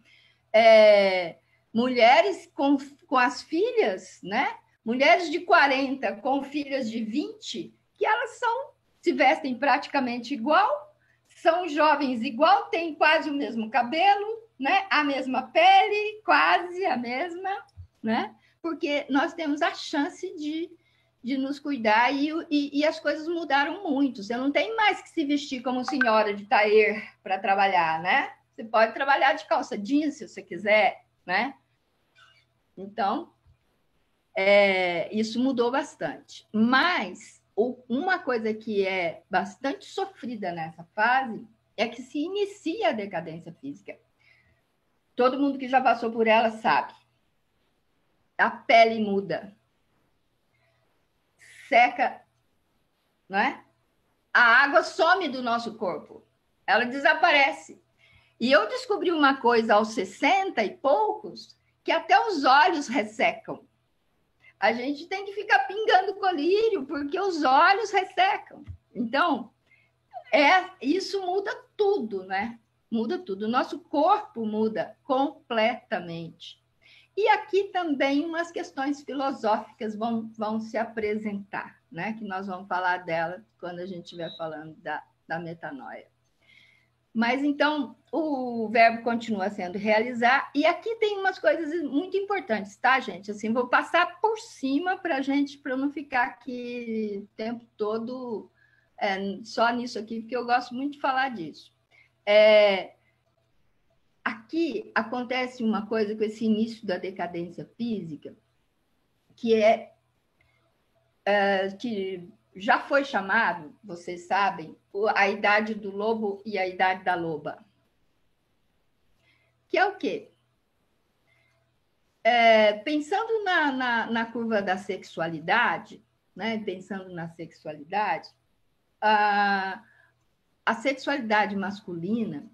mulheres com as filhas, né? Mulheres de 40 com filhas de 20, que elas se vestem praticamente igual, são jovens igual, têm quase o mesmo cabelo, né? A mesma pele, quase a mesma, né? Porque nós temos a chance de nos cuidar e as coisas mudaram muito. Você não tem mais que se vestir como senhora de tailleur para trabalhar, né? Você pode trabalhar de calça jeans se você quiser, né? Então, isso mudou bastante. Mas uma coisa que é bastante sofrida nessa fase é que se inicia a decadência física. Todo mundo que já passou por ela sabe. A pele muda, seca, não é? A água some do nosso corpo, ela desaparece. E eu descobri uma coisa aos 60 e poucos, que até os olhos ressecam. A gente tem que ficar pingando colírio, porque os olhos ressecam. Então, isso muda tudo, né? Muda tudo. O nosso corpo muda completamente. E aqui também umas questões filosóficas vão se apresentar, né? Que nós vamos falar dela quando a gente estiver falando da metanoia. Mas, então, o verbo continua sendo realizar. E aqui tem umas coisas muito importantes, tá, gente? Assim, vou passar por cima para eu não ficar aqui o tempo todo só nisso aqui, porque eu gosto muito de falar disso. Aqui acontece uma coisa com esse início da decadência física, que que já foi chamado, vocês sabem, a idade do lobo e a idade da loba. Que é o quê? Pensando na curva da sexualidade, né? Pensando na sexualidade, a sexualidade masculina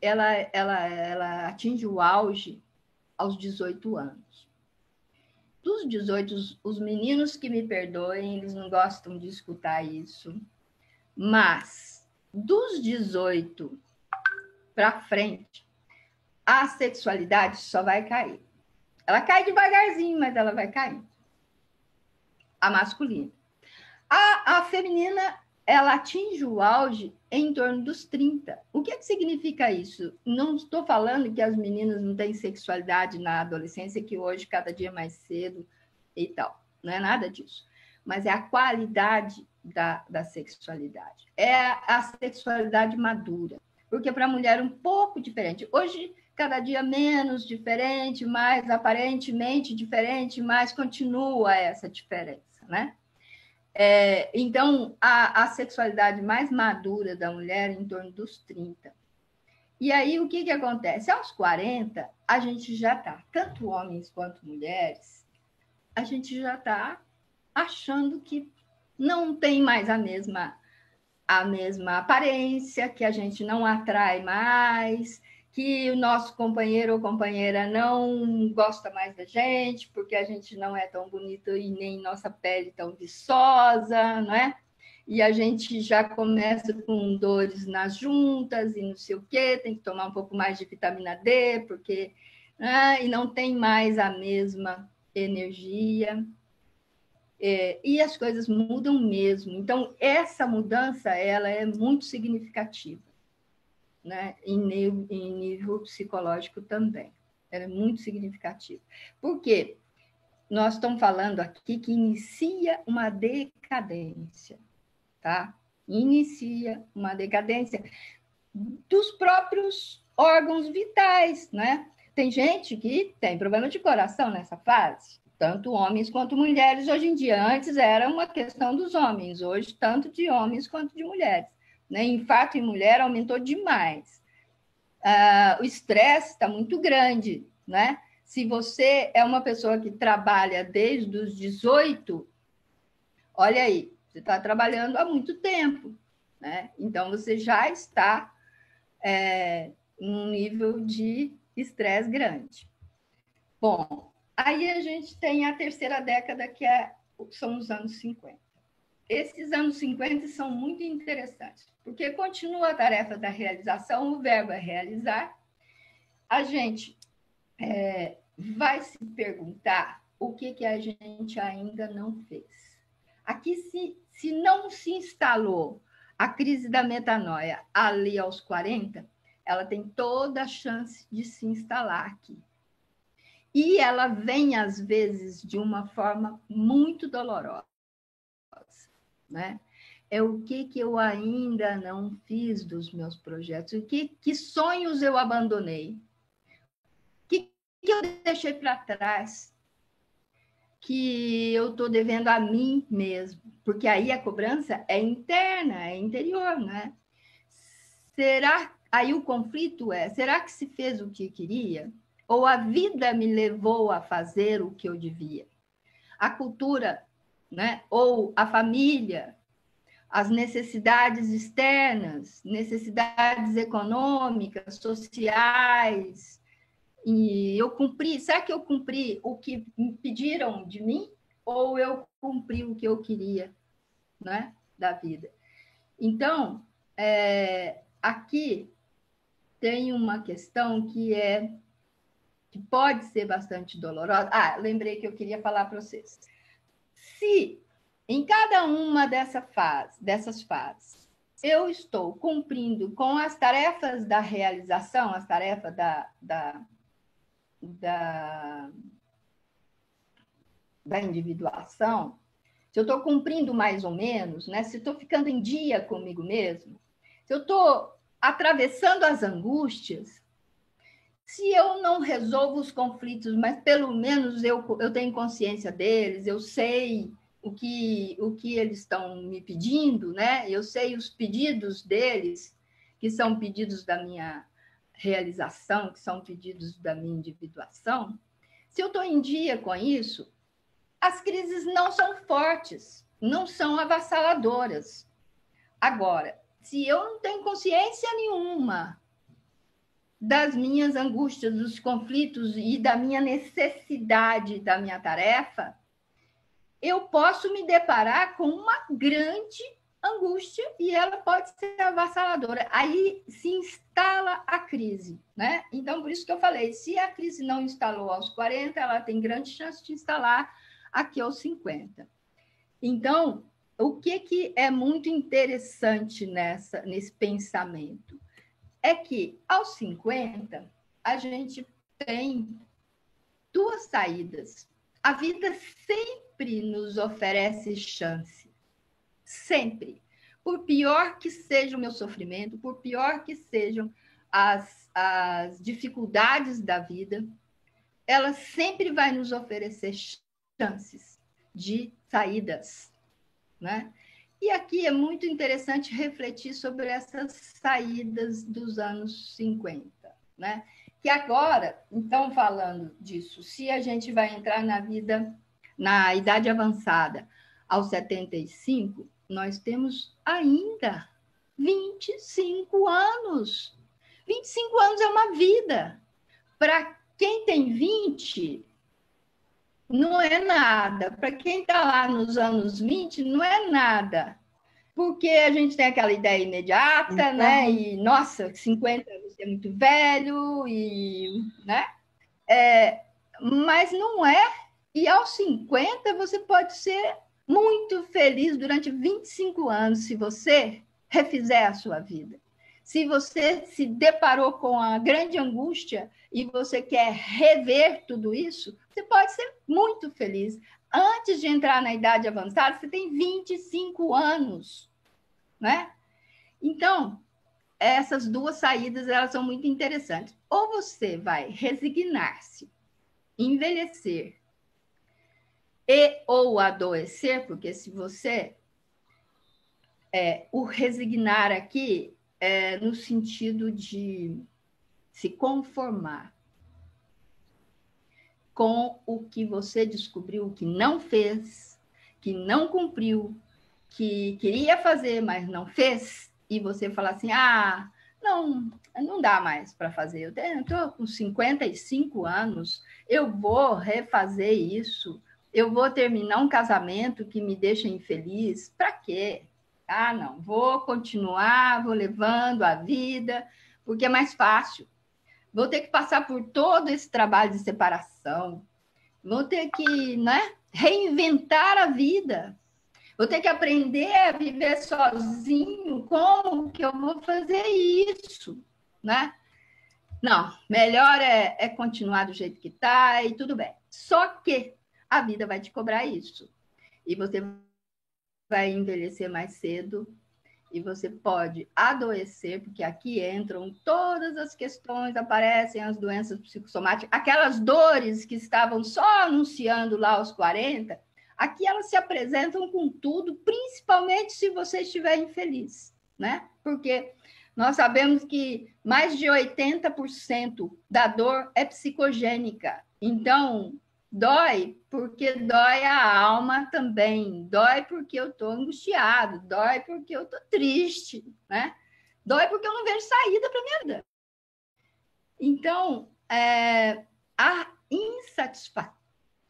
ela atinge o auge aos 18 anos. Dos 18, os meninos que me perdoem, eles não gostam de escutar isso, mas dos 18 para frente, a sexualidade só vai cair. Ela cai devagarzinho, mas ela vai cair. A masculina. A feminina, ela atinge o auge em torno dos 30. O que significa isso? Não estou falando que as meninas não têm sexualidade na adolescência, que hoje, cada dia mais cedo e tal. Não é nada disso. Mas é a qualidade da sexualidade. É a sexualidade madura. porque para a mulher é um pouco diferente. Hoje, cada dia menos diferente, mais aparentemente diferente, mas continua essa diferença, né? Então, a sexualidade mais madura da mulher é em torno dos 30. E aí, o que acontece? Aos 40, a gente já está, tanto homens quanto mulheres, a gente já está achando que não tem mais a mesma aparência, que a gente não atrai mais, que o nosso companheiro ou companheira não gosta mais da gente, porque a gente não é tão bonito e nem nossa pele tão viçosa, não é? E a gente já começa com dores nas juntas e não sei o quê, tem que tomar um pouco mais de vitamina D, porque e não tem mais a mesma energia. E as coisas mudam mesmo. Então, essa mudança ela é muito significativa, né? Em nível psicológico também. Ela é muito significativa. Por quê? Nós estamos falando aqui que inicia uma decadência, tá? Inicia uma decadência dos próprios órgãos vitais, né? Tem gente que tem problema de coração nessa fase, tanto homens quanto mulheres hoje em dia. Antes era uma questão dos homens, hoje tanto de homens quanto de mulheres. Né? Infarto em mulher aumentou demais. O estresse está muito grande, né? Se você é uma pessoa que trabalha desde os 18, olha aí, você está trabalhando há muito tempo, né? Então você já está num nível de estresse grande. Bom, aí a gente tem a terceira década, que são os anos 50. Esses anos 50 são muito interessantes, porque continua a tarefa da realização, o verbo é realizar. A gente vai se perguntar o que a gente ainda não fez. Aqui, se não se instalou a crise da metanoia ali aos 40, ela tem toda a chance de se instalar aqui. E ela vem, às vezes, de uma forma muito dolorosa, né? É o que eu ainda não fiz dos meus projetos, que sonhos eu abandonei, que eu deixei para trás, que eu estou devendo a mim mesmo, porque aí a cobrança é interna, é interior, né? Aí o conflito será que se fez o que queria? Ou a vida me levou a fazer o que eu devia? A cultura, né? Ou a família, as necessidades externas, necessidades econômicas, sociais, e eu cumpri, será que eu cumpri o que me pediram de mim? Ou eu cumpri o que eu queria, né? Da vida? Então, aqui tem uma questão que pode ser bastante dolorosa. Lembrei que eu queria falar para vocês. Se em cada uma dessas fases eu estou cumprindo com as tarefas da realização, as tarefas da individuação, se eu estou cumprindo mais ou menos, né? Se eu estou ficando em dia comigo mesmo, se eu estou atravessando as angústias, se eu não resolvo os conflitos, mas pelo menos eu tenho consciência deles, eu sei o que eles estão me pedindo, né? Eu sei os pedidos deles, que são pedidos da minha realização, que são pedidos da minha individuação. Se eu estou em dia com isso, as crises não são fortes, não são avassaladoras. Agora, se eu não tenho consciência nenhuma das minhas angústias, dos conflitos e da minha necessidade da minha tarefa, eu posso me deparar com uma grande angústia e ela pode ser avassaladora. Aí se instala a crise, né? Então, por isso que eu falei, se a crise não instalou aos 40, ela tem grande chance de instalar aqui aos 50. Então, o que é muito interessante nesse pensamento? É que, aos 50, a gente tem duas saídas. A vida sempre nos oferece chance. Sempre. por pior que seja o meu sofrimento, por pior que sejam as dificuldades da vida, ela sempre vai nos oferecer chances de saídas, né? E aqui é muito interessante refletir sobre essas saídas dos anos 50, né? Que agora, então, falando disso, se a gente vai entrar na vida, na idade avançada, aos 75, nós temos ainda 25 anos. 25 anos é uma vida. Para quem tem 20, não é nada. Para quem está lá nos anos 20, não é nada. Porque a gente tem aquela ideia imediata, então, né? E, nossa, 50 anos é muito velho, e, né? Mas não é. E aos 50 você pode ser muito feliz durante 25 anos se você refizer a sua vida. Se você se deparou com a grande angústia e você quer rever tudo isso, você pode ser muito feliz. Antes de entrar na idade avançada, você tem 25 anos, né? Então, essas duas saídas, elas são muito interessantes. Ou você vai resignar-se, envelhecer ou adoecer, porque se você... o resignar aqui é no sentido de se conformar com o que você descobriu que não fez, que não cumpriu, que queria fazer, mas não fez, e você falar assim, não dá mais para fazer, eu estou com 55 anos, eu vou refazer isso, eu vou terminar um casamento que me deixa infeliz, para quê? Não, vou continuar, vou levando a vida, porque é mais fácil. Vou ter que passar por todo esse trabalho de separação, vou ter que, né, reinventar a vida, vou ter que aprender a viver sozinho, como que eu vou fazer isso, né? Não, melhor é continuar do jeito que está e tudo bem. Só que a vida vai te cobrar isso. E você vai envelhecer mais cedo, e você pode adoecer, porque aqui entram todas as questões, aparecem as doenças psicossomáticas, aquelas dores que estavam só anunciando lá aos 40, aqui elas se apresentam com tudo, principalmente se você estiver infeliz, né? Porque nós sabemos que mais de 80% da dor é psicogênica. Então, dói porque dói a alma também, dói porque eu estou angustiado, dói porque eu estou triste, né? Dói porque eu não vejo saída para a minha vida. Então, a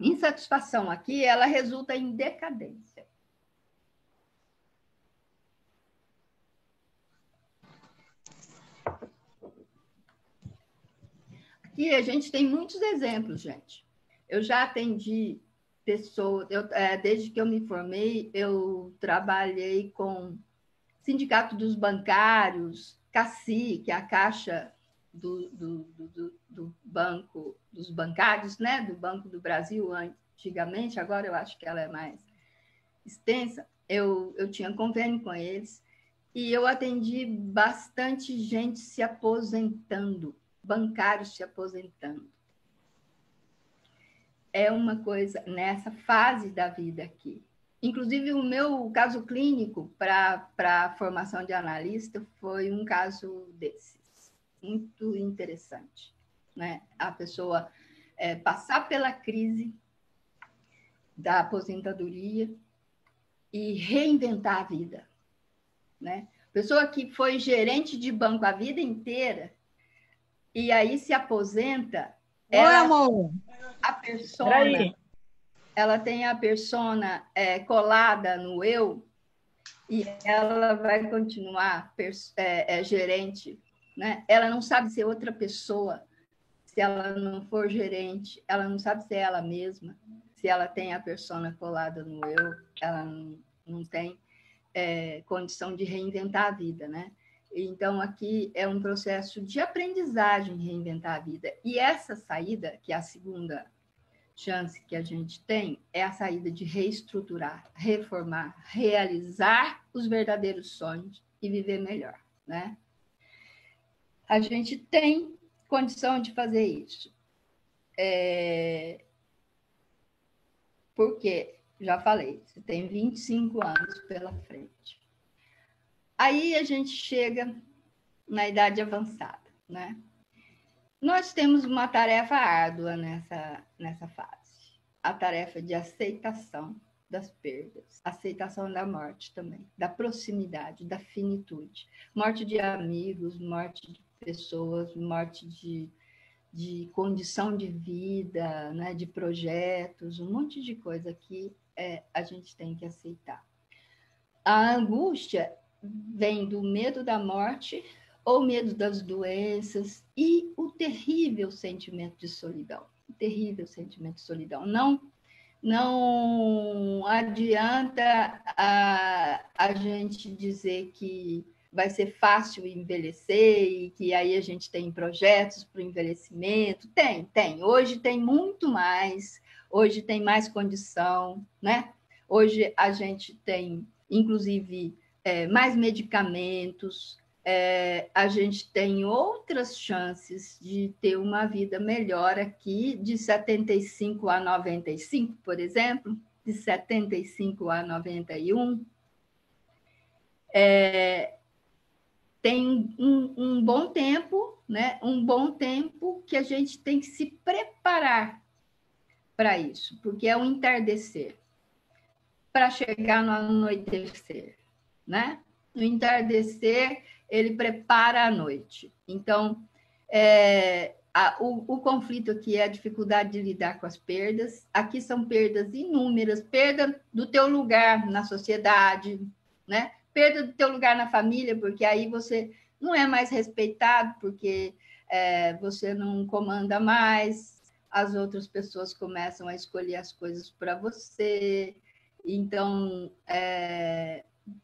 insatisfação aqui, ela resulta em decadência. Aqui a gente tem muitos exemplos, gente. Eu já atendi pessoas, desde que eu me formei, eu trabalhei com Sindicato dos Bancários, CACI, que é a Caixa do Banco dos Bancários, né? Do Banco do Brasil, antigamente, agora eu acho que ela é mais extensa. Eu tinha convênio com eles e eu atendi bastante gente se aposentando, bancários se aposentando. É uma coisa nessa fase da vida aqui. Inclusive, o meu caso clínico para a formação de analista foi um caso desses, muito interessante, né? A pessoa passar pela crise da aposentadoria e reinventar a vida, né? Pessoa que foi gerente de banco a vida inteira e aí se aposenta. Oi, amor. A persona, ela tem a persona colada no eu e ela vai continuar gerente, né? Ela não sabe ser outra pessoa se ela não for gerente, ela não sabe ser ela mesma, se ela tem a persona colada no eu, ela não tem condição de reinventar a vida, né? Então, aqui é um processo de aprendizagem, reinventar a vida. E essa saída, que é a segunda chance que a gente tem é a saída de reestruturar, reformar, realizar os verdadeiros sonhos e viver melhor, né? A gente tem condição de fazer isso. Porque, já falei, você tem 25 anos pela frente. Aí a gente chega na idade avançada, né? Nós temos uma tarefa árdua nessa fase. A tarefa de aceitação das perdas, aceitação da morte também, da proximidade, da finitude. Morte de amigos, morte de pessoas, morte de condição de vida, né, de projetos, um monte de coisa que a gente tem que aceitar. A angústia vem do medo da morte ou medo das doenças e o terrível sentimento de solidão. O terrível sentimento de solidão. Não adianta a gente dizer que vai ser fácil envelhecer e que aí a gente tem projetos para o envelhecimento. Tem. Hoje tem muito mais, hoje tem mais condição, né? Hoje a gente tem, inclusive, mais medicamentos, a gente tem outras chances de ter uma vida melhor aqui, de 75 a 95, por exemplo, de 75 a 91. Tem um bom tempo, né? Um bom tempo que a gente tem que se preparar para isso, porque é o entardecer, para chegar no anoitecer, né? No entardecer, ele prepara a noite. Então, o conflito aqui é a dificuldade de lidar com as perdas. Aqui são perdas inúmeras, perda do teu lugar na sociedade, né? Perda do teu lugar na família, porque aí você não é mais respeitado, porque você não comanda mais, as outras pessoas começam a escolher as coisas para você, então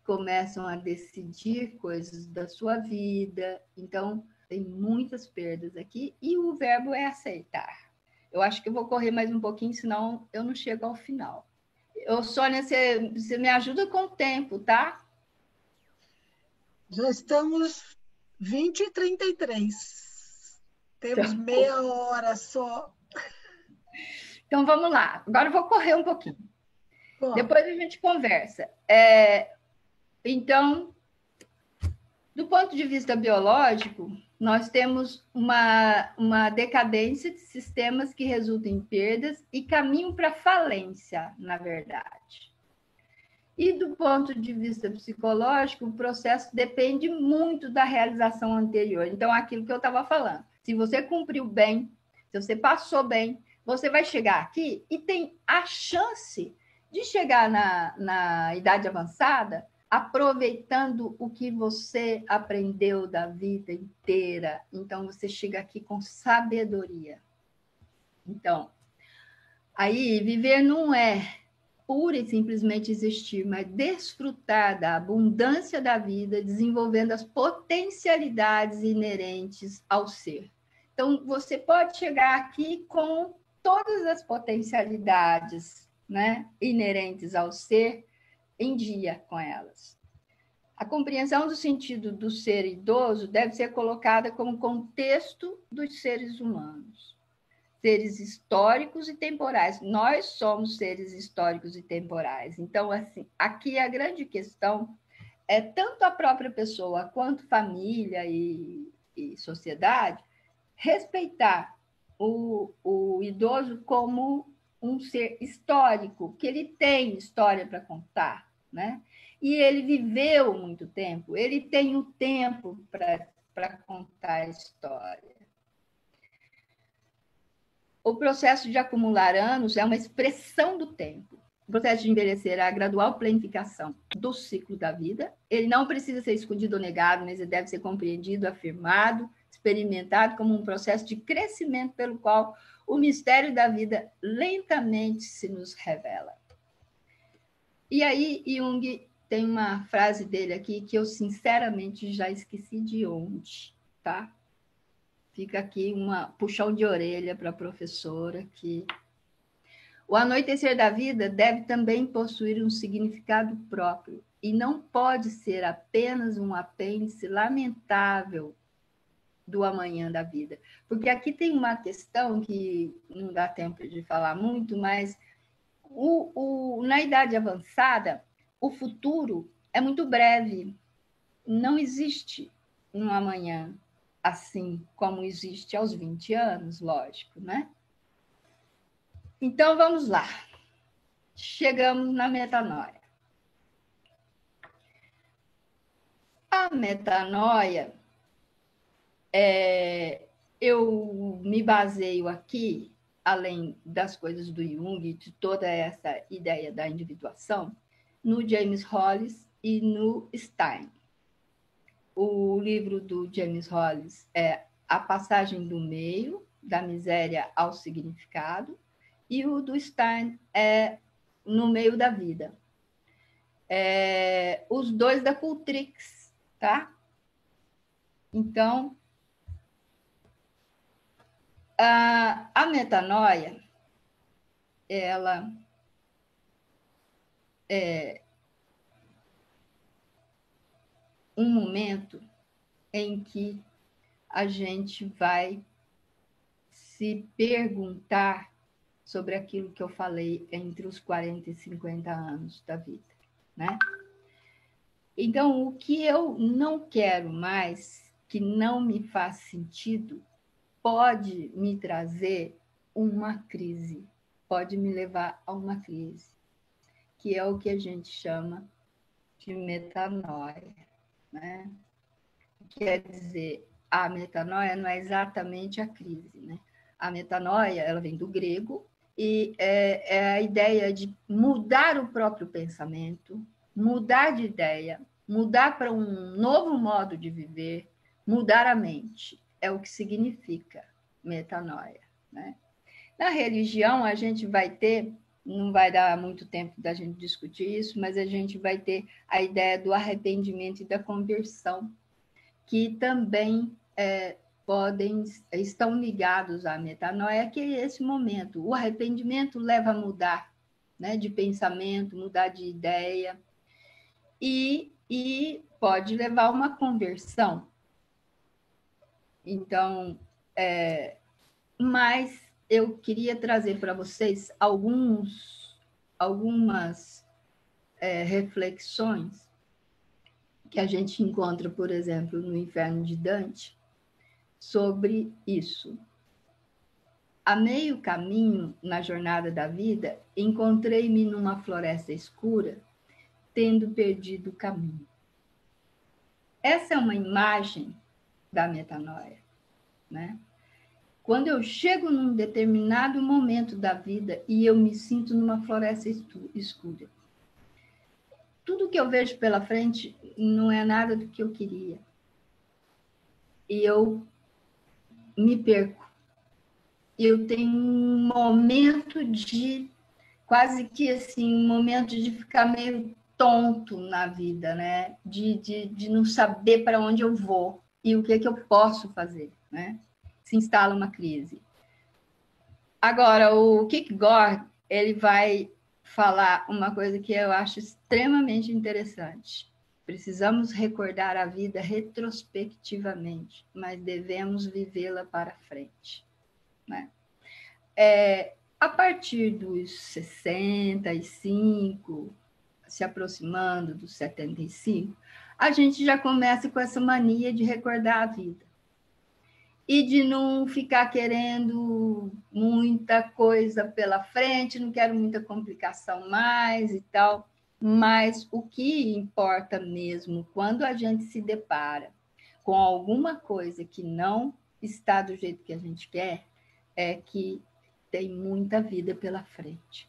começam a decidir coisas da sua vida. Então, tem muitas perdas aqui, e o verbo é aceitar. Eu acho que eu vou correr mais um pouquinho, senão eu não chego ao final. Sônia, você me ajuda com o tempo, tá? Já estamos 20h33. Temos meia hora só. Então, vamos lá. Agora eu vou correr um pouquinho. Bom, depois a gente conversa. Então, do ponto de vista biológico, nós temos uma decadência de sistemas que resultam em perdas e caminham para falência, na verdade. E do ponto de vista psicológico, o processo depende muito da realização anterior. Então, aquilo que eu estava falando, se você cumpriu bem, se você passou bem, você vai chegar aqui e tem a chance de chegar na idade avançada aproveitando o que você aprendeu da vida inteira. Então, você chega aqui com sabedoria. Então, aí, viver não é pura e simplesmente existir, mas desfrutar da abundância da vida, desenvolvendo as potencialidades inerentes ao ser. Então, você pode chegar aqui com todas as potencialidades, né, inerentes ao ser, em dia com elas. A compreensão do sentido do ser idoso deve ser colocada como contexto dos seres humanos. Seres históricos e temporais. Nós somos seres históricos e temporais. Então, assim, aqui a grande questão é tanto a própria pessoa quanto família e sociedade respeitar o idoso como um ser histórico, que ele tem história para contar, né? E ele viveu muito tempo, ele tem o tempo para contar a história. O processo de acumular anos é uma expressão do tempo. O processo de envelhecer é a gradual planificação do ciclo da vida. Ele não precisa ser escondido ou negado, mas ele deve ser compreendido, afirmado, experimentado como um processo de crescimento pelo qual o mistério da vida lentamente se nos revela. E aí, Jung tem uma frase dele aqui que eu, sinceramente, já esqueci de onde, tá? Fica aqui puxão de orelha para a professora, que O anoitecer da vida deve também possuir um significado próprio e não pode ser apenas um apêndice lamentável do amanhã da vida. Porque aqui tem uma questão que não dá tempo de falar muito, mas na idade avançada, o futuro é muito breve. Não existe um amanhã assim como existe aos 20 anos, lógico, né? Então, vamos lá. Chegamos na metanoia. A metanoia, eu me baseio aqui, além das coisas do Jung, de toda essa ideia da individuação, no James Hollis e no Stein. O livro do James Hollis é A Passagem do Meio, da Miséria ao Significado, e o do Stein é No Meio da Vida. Os dois da Cultrix, tá? Então, a metanoia, ela é um momento em que a gente vai se perguntar sobre aquilo que eu falei entre os 40 e 50 anos da vida, né? Então, o que eu não quero mais, que não me faz sentido, pode me trazer uma crise, pode me levar a uma crise, que é o que a gente chama de metanoia, né? Quer dizer, a metanoia não é exatamente a crise, né? A metanoia, ela vem do grego e é a ideia de mudar o próprio pensamento, mudar de ideia, mudar para um novo modo de viver, mudar a mente. É o que significa metanoia, né? Na religião, a gente vai ter, não vai dar muito tempo da gente discutir isso, mas a gente vai ter a ideia do arrependimento e da conversão, que também estão ligados à metanoia, que é esse momento. O arrependimento leva a mudar, né, de pensamento, mudar de ideia, e pode levar a uma conversão. Então, mas eu queria trazer para vocês algumas reflexões que a gente encontra, por exemplo, no Inferno de Dante, sobre isso. A meio caminho, na jornada da vida, encontrei-me numa floresta escura, tendo perdido o caminho. Essa é uma imagem da metanoia, né? Quando eu chego num determinado momento da vida e eu me sinto numa floresta escura, tudo que eu vejo pela frente não é nada do que eu queria. E eu me perco. Eu tenho um momento de, quase que assim, um momento de ficar meio tonto na vida, né? De não saber para onde eu vou e o que é que eu posso fazer, né? Se instala uma crise. Agora, o Kierkegaard, ele vai falar uma coisa que eu acho extremamente interessante. Precisamos recordar a vida retrospectivamente, mas devemos vivê-la para frente, né? A partir dos 65, se aproximando dos 75, a gente já começa com essa mania de recordar a vida e de não ficar querendo muita coisa pela frente, não quero muita complicação mais e tal. Mas o que importa mesmo, quando a gente se depara com alguma coisa que não está do jeito que a gente quer, é que tem muita vida pela frente.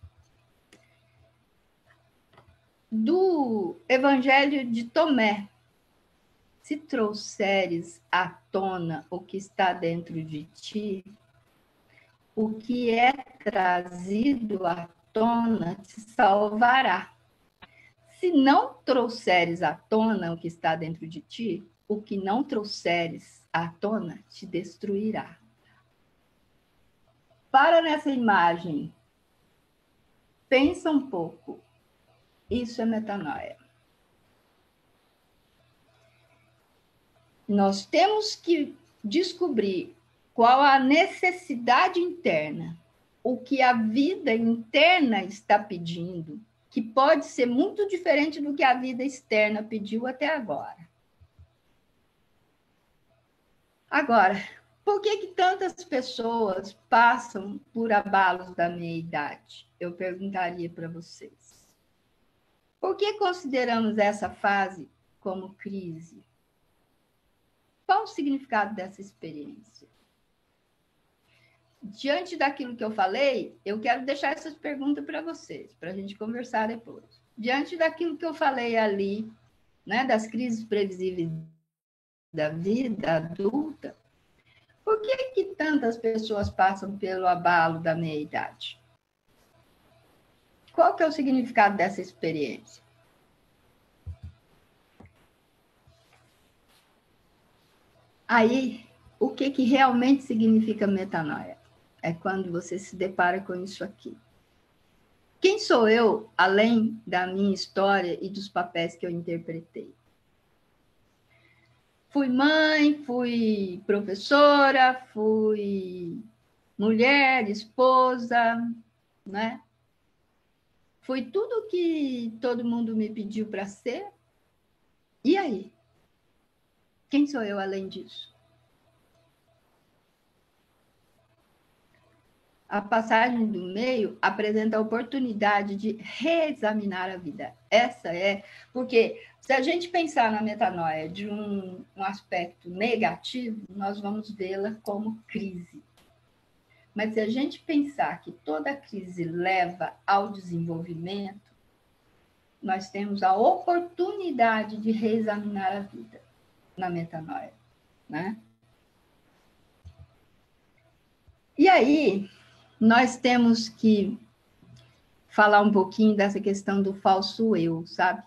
Do Evangelho de Tomé: se trouxeres à tona o que está dentro de ti, o que é trazido à tona te salvará. Se não trouxeres à tona o que está dentro de ti, o que não trouxeres à tona te destruirá. Para nessa imagem pensa um pouco. Isso é metanoia. Nós temos que descobrir qual a necessidade interna, o que a vida interna está pedindo, que pode ser muito diferente do que a vida externa pediu até agora. Agora, por que tantas pessoas passam por abalos da meia-idade? Eu perguntaria para vocês. Por que consideramos essa fase como crise? Qual o significado dessa experiência? Diante daquilo que eu falei, eu quero deixar essas perguntas para vocês, para a gente conversar depois. Diante daquilo que eu falei ali, né, das crises previsíveis da vida adulta, por que tantas pessoas passam pelo abalo da meia-idade? Qual que é o significado dessa experiência? Aí, o que realmente significa metanoia? É quando você se depara com isso aqui. Quem sou eu, além da minha história e dos papéis que eu interpretei? Fui mãe, fui professora, fui mulher, esposa, né? Fui tudo que todo mundo me pediu para ser. E aí? Quem sou eu além disso? A passagem do meio apresenta a oportunidade de reexaminar a vida. Essa é, porque se a gente pensar na metanoia de um aspecto negativo, nós vamos vê-la como crise. Mas se a gente pensar que toda crise leva ao desenvolvimento, nós temos a oportunidade de reexaminar a vida na metanoia, né? E aí, nós temos que falar um pouquinho dessa questão do falso eu, sabe? O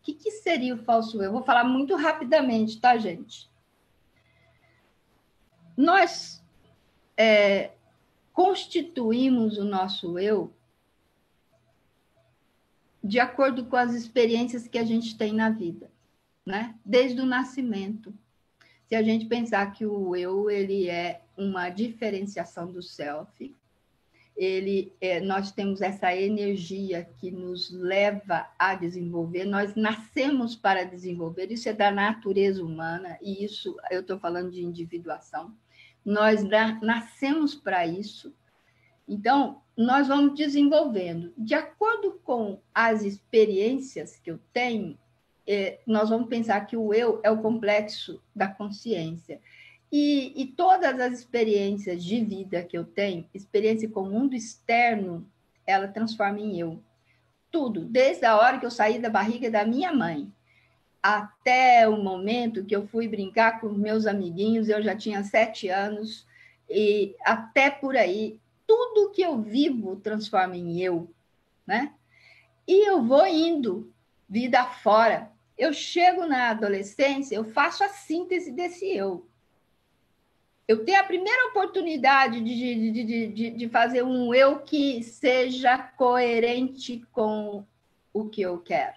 que seria o falso eu? Vou falar muito rapidamente, tá, gente? Nós constituímos o nosso eu de acordo com as experiências que a gente tem na vida, né? Desde o nascimento. Se a gente pensar que o eu, ele é uma diferenciação do self, nós temos essa energia que nos leva a desenvolver, nós nascemos para desenvolver, isso é da natureza humana, e isso eu estou falando de individuação, nós nascemos para isso, então nós vamos desenvolvendo. De acordo com as experiências que eu tenho, nós vamos pensar que o eu é o complexo da consciência. E todas as experiências de vida que eu tenho, experiência com o mundo externo, ela transforma em eu. Tudo, desde a hora que eu saí da barriga da minha mãe, até o momento que eu fui brincar com meus amiguinhos, eu já tinha 7 anos, e até por aí, tudo que eu vivo transforma em eu, né? E eu vou indo, vida fora. Eu chego na adolescência, eu faço a síntese desse eu. Eu tenho a primeira oportunidade de fazer um eu que seja coerente com o que eu quero,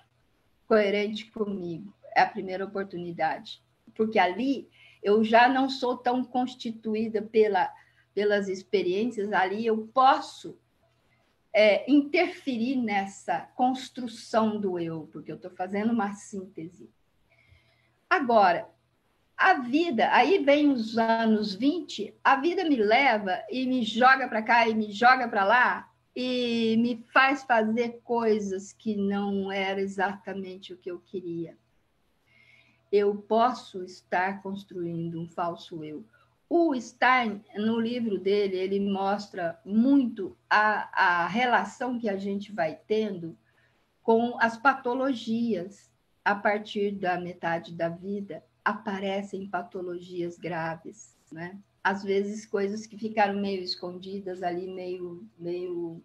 coerente comigo. É a primeira oportunidade. Porque ali eu já não sou tão constituída pelas experiências, ali eu posso interferir nessa construção do eu, porque eu estou fazendo uma síntese. Agora, a vida, aí vem os anos 20, a vida me leva e me joga para cá e me joga para lá e me faz fazer coisas que não era exatamente o que eu queria. Eu posso estar construindo um falso eu. O Stein, no livro dele, ele mostra muito a relação que a gente vai tendo com as patologias. A partir da metade da vida, aparecem patologias graves, né? Às vezes, coisas que ficaram meio escondidas ali, meio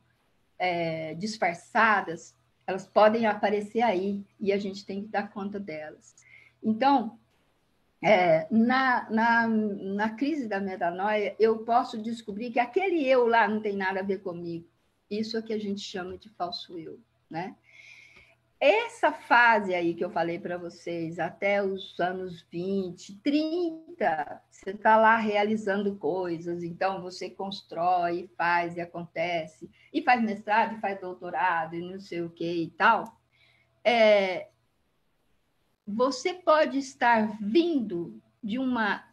disfarçadas, elas podem aparecer aí e a gente tem que dar conta delas. Então, na crise da metanoia, eu posso descobrir que aquele eu lá não tem nada a ver comigo Isso é que a gente chama de falso eu, né? Essa fase aí que eu falei para vocês, até os anos 20, 30, você está lá realizando coisas, então você constrói, faz e acontece, e faz mestrado, e faz doutorado, e não sei o que e tal. Você pode estar vindo de uma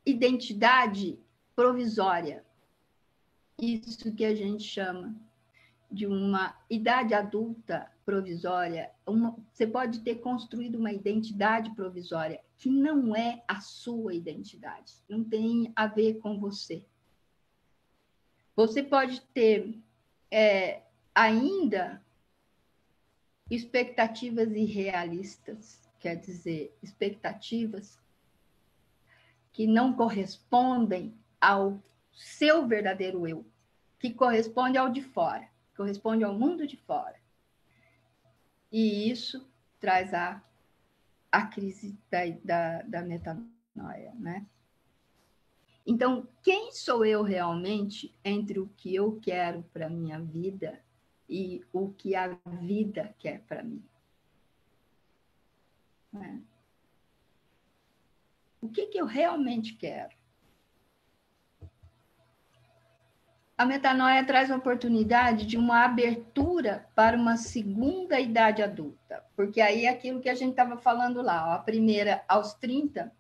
identidade provisória, isso que a gente chama de uma idade adulta provisória. Você pode ter construído uma identidade provisória que não é a sua identidade, não tem a ver com você. Você pode ter ainda expectativas irrealistas, quer dizer, expectativas que não correspondem ao seu verdadeiro eu, que corresponde ao de fora, corresponde ao mundo de fora. E isso traz a crise da metanoia, né? Então, quem sou eu realmente entre o que eu quero para a minha vida e o que a vida quer para mim? Né? O que eu realmente quero? A metanoia traz a oportunidade de uma abertura para uma segunda idade adulta, porque aí é aquilo que a gente estava falando lá, ó, a primeira aos 30,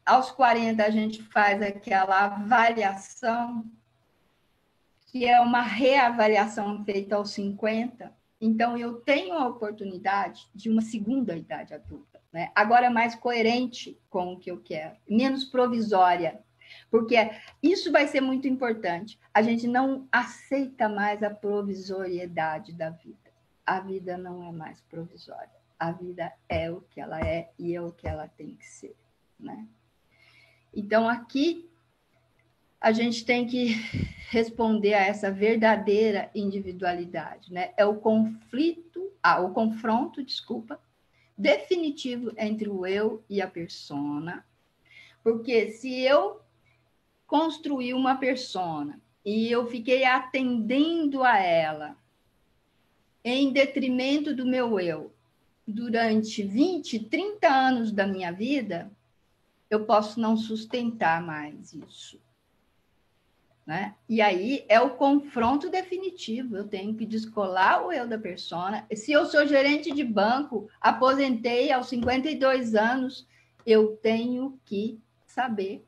aos 40 a gente faz aquela avaliação, que é uma reavaliação feita aos 50, então eu tenho a oportunidade de uma segunda idade adulta, né? Agora mais coerente com o que eu quero, menos provisória, porque isso vai ser muito importante. A gente não aceita mais a provisoriedade da vida. A vida não é mais provisória. A vida é o que ela é e é o que ela tem que ser, né? Então, aqui, a gente tem que responder a essa verdadeira individualidade, né? É o confronto, definitivo entre o eu e a persona, porque se eu construí uma persona e eu fiquei atendendo a ela em detrimento do meu eu durante 20, 30 anos da minha vida, eu posso não sustentar mais isso. Né? E aí é o confronto definitivo. Eu tenho que descolar o eu da persona. Se eu sou gerente de banco, aposentei aos 52 anos, eu tenho que saber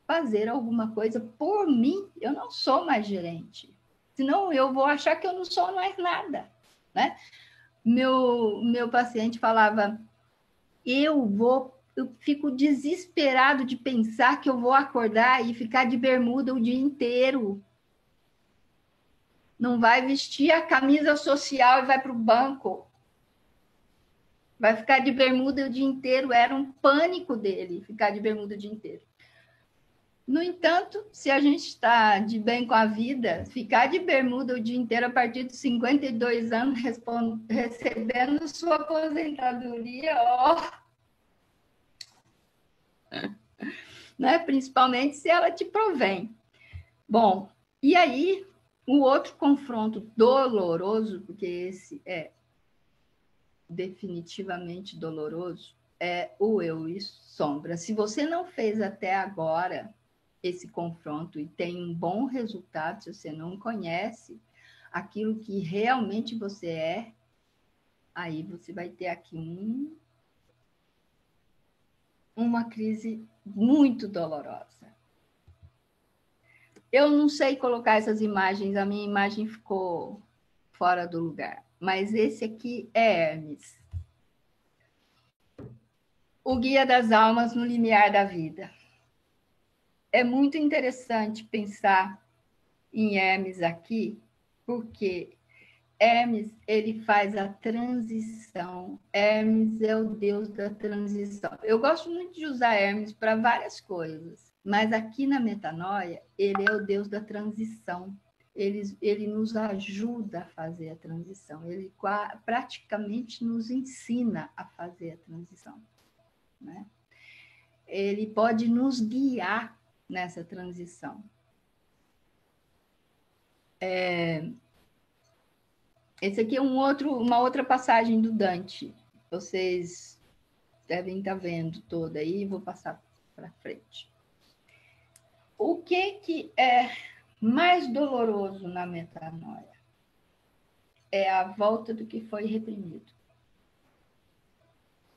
fazer alguma coisa por mim. Eu não sou mais gerente. Senão eu vou achar que eu não sou mais nada. Né? Meu paciente falava, eu fico desesperado de pensar que eu vou acordar e ficar de bermuda o dia inteiro. Não vai vestir a camisa social e vai para o banco. Vai ficar de bermuda o dia inteiro. Era um pânico dele ficar de bermuda o dia inteiro. No entanto, se a gente está de bem com a vida, ficar de bermuda o dia inteiro a partir dos 52 anos, recebendo sua aposentadoria, né? Principalmente se ela te provém. Bom, e aí, o outro confronto doloroso, porque esse é definitivamente doloroso, é o eu e sombra. Se você não fez até agora esse confronto e tem um bom resultado, se você não conhece aquilo que realmente você é, aí você vai ter aqui uma crise muito dolorosa. Eu não sei colocar essas imagens, a minha imagem ficou fora do lugar, mas esse aqui é Hermes. O guia das almas no limiar da vida. É muito interessante pensar em Hermes aqui, porque Hermes, ele faz a transição. Hermes é o deus da transição. Eu gosto muito de usar Hermes para várias coisas, mas aqui na metanoia, ele é o deus da transição. Ele nos ajuda a fazer a transição. Ele praticamente nos ensina a fazer a transição. Né? Ele pode nos guiar nessa transição. Esse aqui é uma outra passagem do Dante. Vocês devem estar vendo toda aí, vou passar para frente. O que é mais doloroso na metanoia? É a volta do que foi reprimido.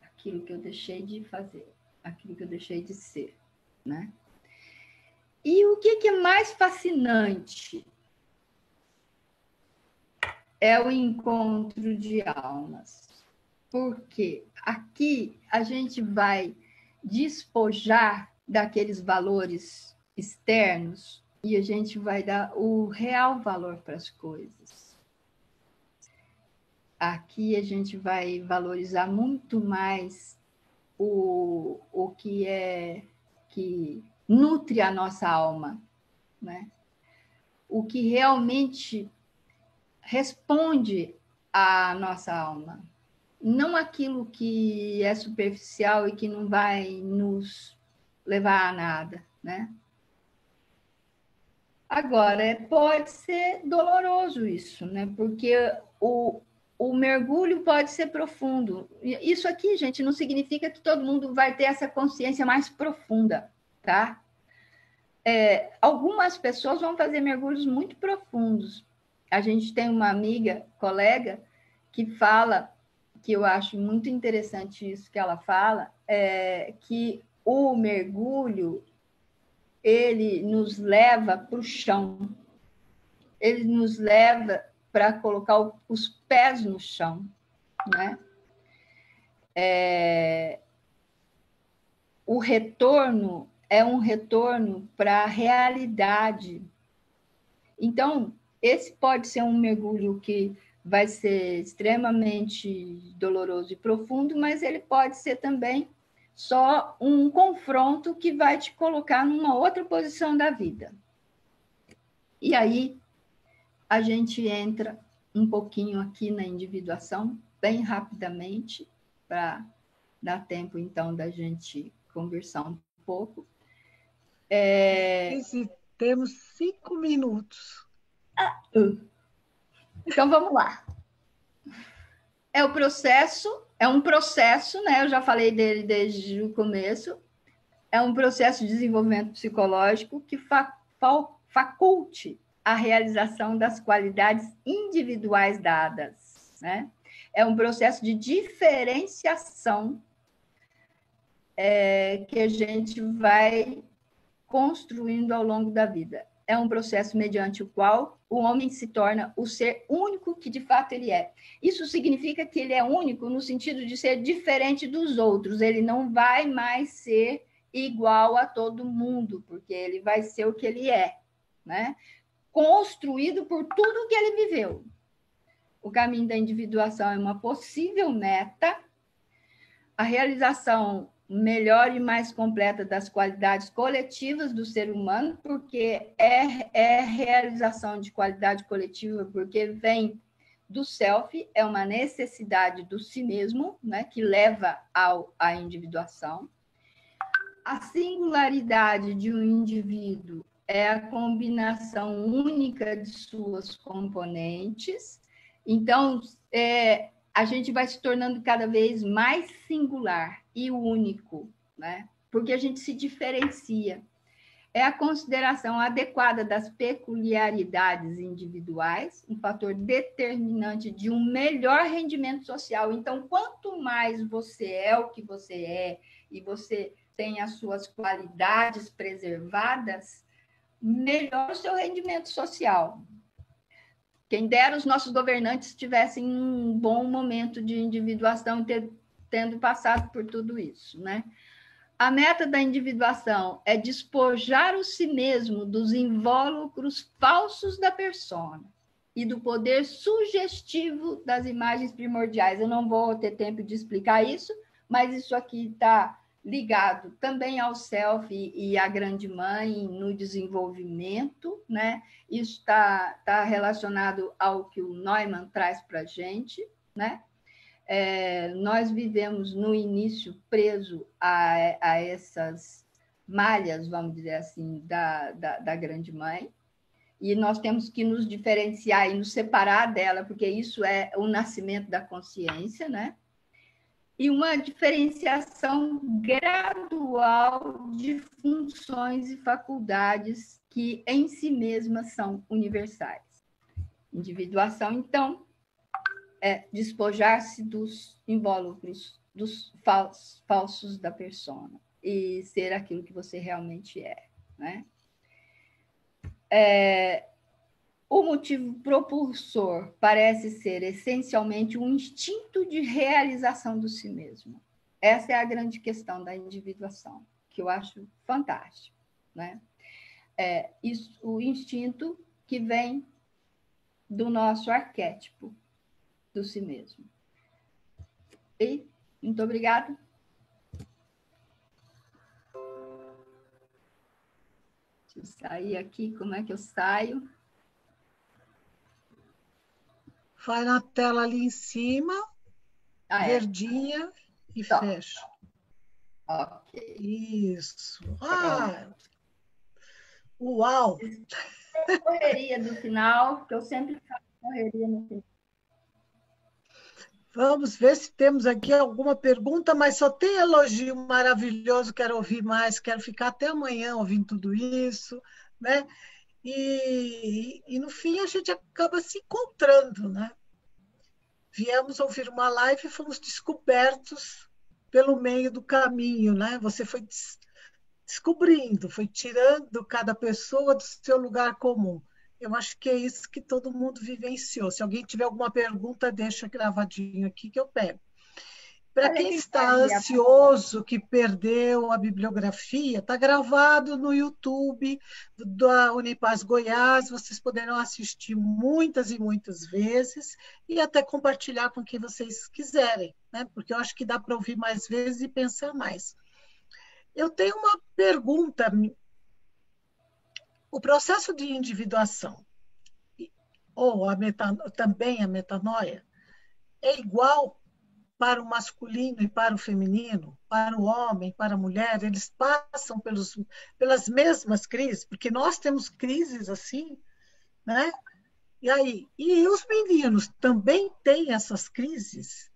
Aquilo que eu deixei de fazer, aquilo que eu deixei de ser, né? E o que é mais fascinante? É o encontro de almas. Porque aqui a gente vai despojar daqueles valores externos e a gente vai dar o real valor para as coisas. Aqui a gente vai valorizar muito mais o que nutre a nossa alma, né? O que realmente responde à nossa alma. Não aquilo que é superficial e que não vai nos levar a nada, né? Agora, pode ser doloroso isso, né? Porque o mergulho pode ser profundo. Isso aqui, gente, não significa que todo mundo vai ter essa consciência mais profunda, tá? Algumas pessoas vão fazer mergulhos muito profundos. A gente tem uma amiga, colega, que fala, que eu acho muito interessante isso que ela fala, que o mergulho, ele nos leva para o chão. Ele nos leva para colocar os pés no chão, né? O retorno é um retorno para a realidade. Então, esse pode ser um mergulho que vai ser extremamente doloroso e profundo, mas ele pode ser também só um confronto que vai te colocar numa outra posição da vida. E aí, a gente entra um pouquinho aqui na individuação, bem rapidamente, para dar tempo, então, da gente conversar um pouco. Temos 5 minutos. Então, vamos lá. É um processo, né? Eu já falei dele desde o começo. É um processo de desenvolvimento psicológico que faculte a realização das qualidades individuais dadas, né? É um processo de diferenciação que a gente vai construindo ao longo da vida. É um processo mediante o qual o homem se torna o ser único que de fato ele é. Isso significa que ele é único no sentido de ser diferente dos outros. Ele não vai mais ser igual a todo mundo, porque ele vai ser o que ele é, né? Construído por tudo que ele viveu. O caminho da individuação é uma possível meta. A realização melhor e mais completa das qualidades coletivas do ser humano, porque é realização de qualidade coletiva, porque vem do self, é uma necessidade do si mesmo, né, que leva à individuação. A singularidade de um indivíduo é a combinação única de suas componentes. Então, a gente vai se tornando cada vez mais singular e único, né? Porque a gente se diferencia. É a consideração adequada das peculiaridades individuais, um fator determinante de um melhor rendimento social. Então, quanto mais você é o que você é e você tem as suas qualidades preservadas, melhor o seu rendimento social. Quem dera os nossos governantes tivessem um bom momento de individuação, tendo passado por tudo isso, né? A meta da individuação é despojar o si mesmo dos invólucros falsos da persona e do poder sugestivo das imagens primordiais. Eu não vou ter tempo de explicar isso, mas isso aqui está ligado também ao self e à grande mãe no desenvolvimento, né? Isso está relacionado ao que o Neumann traz para a gente, né? Nós vivemos no início preso a essas malhas, vamos dizer assim, da grande mãe, e nós temos que nos diferenciar e nos separar dela, porque isso é o nascimento da consciência, né? E uma diferenciação gradual de funções e faculdades que em si mesmas são universais. Individuação, então, é despojar-se dos invólucros, dos falsos da persona e ser aquilo que você realmente é, né? O motivo propulsor parece ser essencialmente um instinto de realização do si mesmo. Essa é a grande questão da individuação, que eu acho fantástico, né? O instinto que vem do nosso arquétipo do si mesmo. E muito obrigada. Deixa eu sair aqui, como é que eu saio? Vai na tela ali em cima, verdinha, e fecha. Ok. Isso. Uau! Correria do final, que eu sempre faço correria no final. Vamos ver se temos aqui alguma pergunta, mas só tem elogio maravilhoso, quero ouvir mais, quero ficar até amanhã ouvindo tudo isso, né? E no fim a gente acaba se encontrando, né? Viemos ouvir uma live e fomos descobertos pelo meio do caminho, né? Você foi descobrindo, foi tirando cada pessoa do seu lugar comum. Eu acho que é isso que todo mundo vivenciou. Se alguém tiver alguma pergunta, deixa gravadinho aqui que eu pego. Para quem está ansioso, que perdeu a bibliografia, está gravado no YouTube da Unipaz Goiás, vocês poderão assistir muitas e muitas vezes e até compartilhar com quem vocês quiserem, né? Porque eu acho que dá para ouvir mais vezes e pensar mais. Eu tenho uma pergunta. O processo de individuação, ou também a metanoia, é igual para o masculino e para o feminino, para o homem, para a mulher? Eles passam pelas mesmas crises, porque nós temos crises assim, né? E aí, e os meninos também têm essas crises?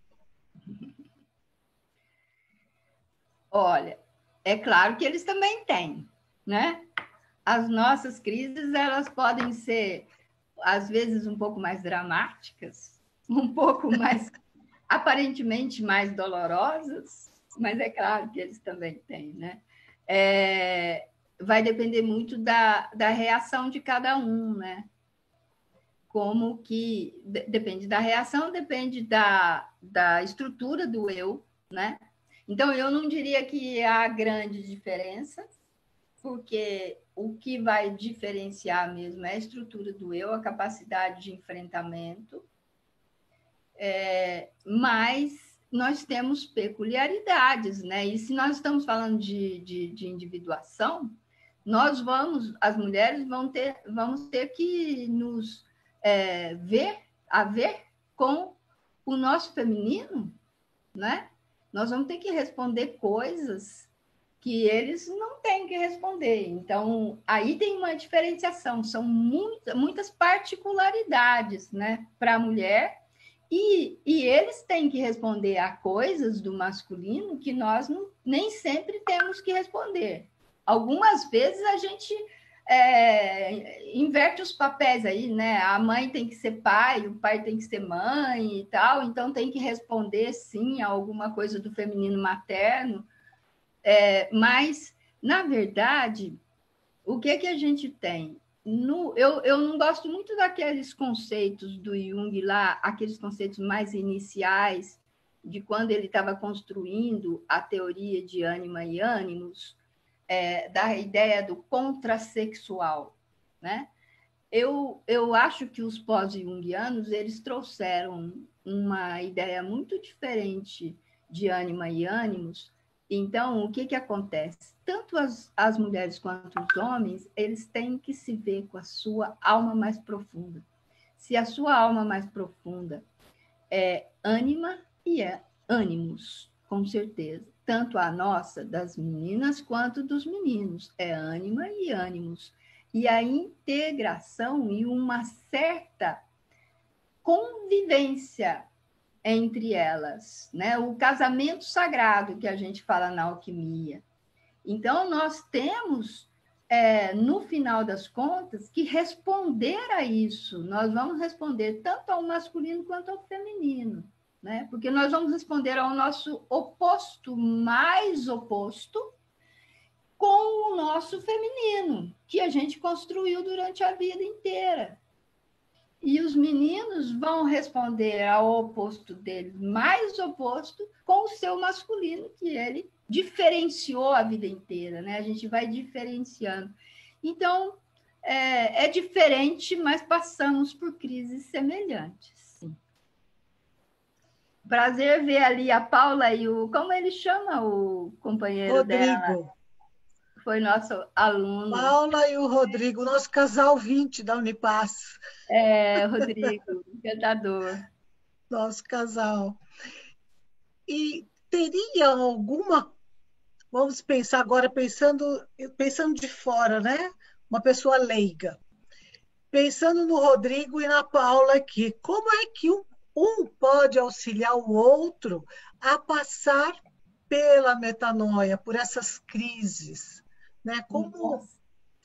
Olha, é claro que eles também têm, né? As nossas crises, elas podem ser, às vezes, um pouco mais dramáticas, um pouco mais, aparentemente, mais dolorosas, mas é claro que eles também têm, né? Vai depender muito da reação de cada um, né? Como que depende da reação, depende da estrutura do eu, né? Então, eu não diria que há grande diferença, porque o que vai diferenciar mesmo é a estrutura do eu, a capacidade de enfrentamento, mas nós temos peculiaridades, né? E se nós estamos falando de individuação, as mulheres vamos ter que nos ver com o nosso feminino, né? Nós vamos ter que responder coisas que eles não têm que responder. Então, aí tem uma diferenciação, são muitas particularidades, né, para a mulher, e eles têm que responder a coisas do masculino que nós nem sempre temos que responder. Algumas vezes a gente inverte os papéis aí, né? A mãe tem que ser pai, o pai tem que ser mãe e tal, então tem que responder sim a alguma coisa do feminino materno. Mas, na verdade, o que a gente tem? Eu não gosto muito daqueles conceitos do Jung lá, aqueles conceitos mais iniciais, de quando ele estava construindo a teoria de ânima e ânimos, da ideia do contrassexual, né? Eu acho que os pós-jungianos, eles trouxeram uma ideia muito diferente de ânima e ânimos. Então, o que acontece? Tanto as mulheres quanto os homens, eles têm que se ver com a sua alma mais profunda. Se a sua alma mais profunda é ânima e é ânimos, com certeza. Tanto a nossa, das meninas, quanto dos meninos. É ânima e ânimos. e a integração e uma certa convivência entre elas, né? O casamento sagrado que a gente fala na alquimia. Então, nós temos, no final das contas, que responder a isso. Nós vamos responder tanto ao masculino quanto ao feminino, né? Porque nós vamos responder ao nosso oposto mais oposto com o nosso feminino, que a gente construiu durante a vida inteira. E os meninos vão responder ao oposto deles, mais oposto, com o seu masculino, que ele diferenciou a vida inteira, né? A gente vai diferenciando. Então, é diferente, mas passamos por crises semelhantes. Sim. Prazer ver ali a Paula e o... Como ele chama o companheiro dela? Rodrigo. Foi nosso aluno. Paula e o Rodrigo, nosso casal 20 da Unipaz. Rodrigo, encantador. Nosso casal. E teria alguma, vamos pensar agora, pensando de fora, né? Uma pessoa leiga. Pensando no Rodrigo e na Paula aqui, como é que um pode auxiliar o outro a passar pela metanoia, por essas crises, né? Como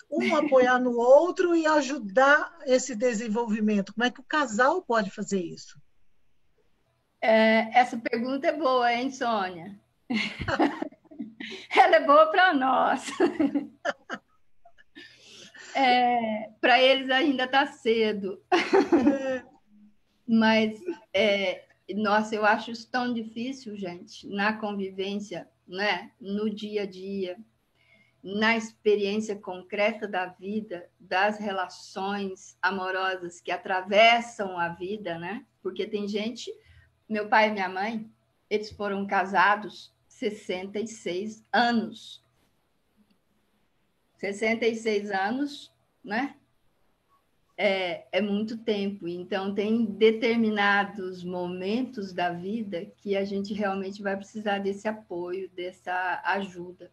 um apoiar no outro e ajudar esse desenvolvimento? Como é que o casal pode fazer isso? Essa pergunta é boa, hein, Sônia? Ela é boa para nós. Para eles ainda está cedo. Mas, nossa, eu acho isso tão difícil, gente, na convivência, né? No dia a dia, na experiência concreta da vida, das relações amorosas que atravessam a vida, né? Porque tem gente, meu pai e minha mãe, eles foram casados 66 anos. 66 anos, né? É muito tempo. Então, tem determinados momentos da vida que a gente realmente vai precisar desse apoio, dessa ajuda.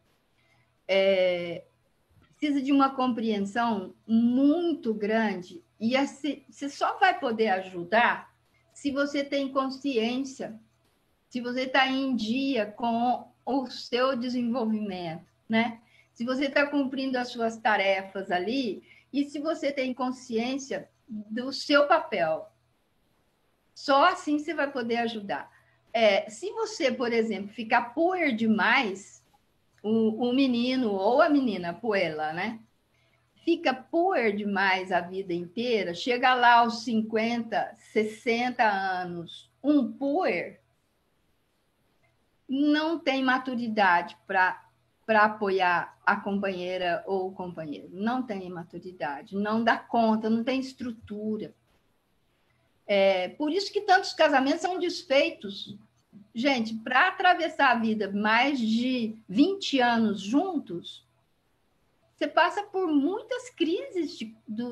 Precisa de uma compreensão muito grande e você só vai poder ajudar se você tem consciência, se você está em dia com o seu desenvolvimento, né? Se você está cumprindo as suas tarefas ali e se você tem consciência do seu papel. Só assim você vai poder ajudar. Se você, por exemplo, ficar poer demais, o menino ou a menina, poela, né? Fica poer demais a vida inteira, chega lá aos 50, 60 anos, um poer não tem maturidade para apoiar a companheira ou o companheiro. Não tem maturidade, não dá conta, não tem estrutura. Por isso que tantos casamentos são desfeitos. Gente, para atravessar a vida mais de 20 anos juntos, você passa por muitas crises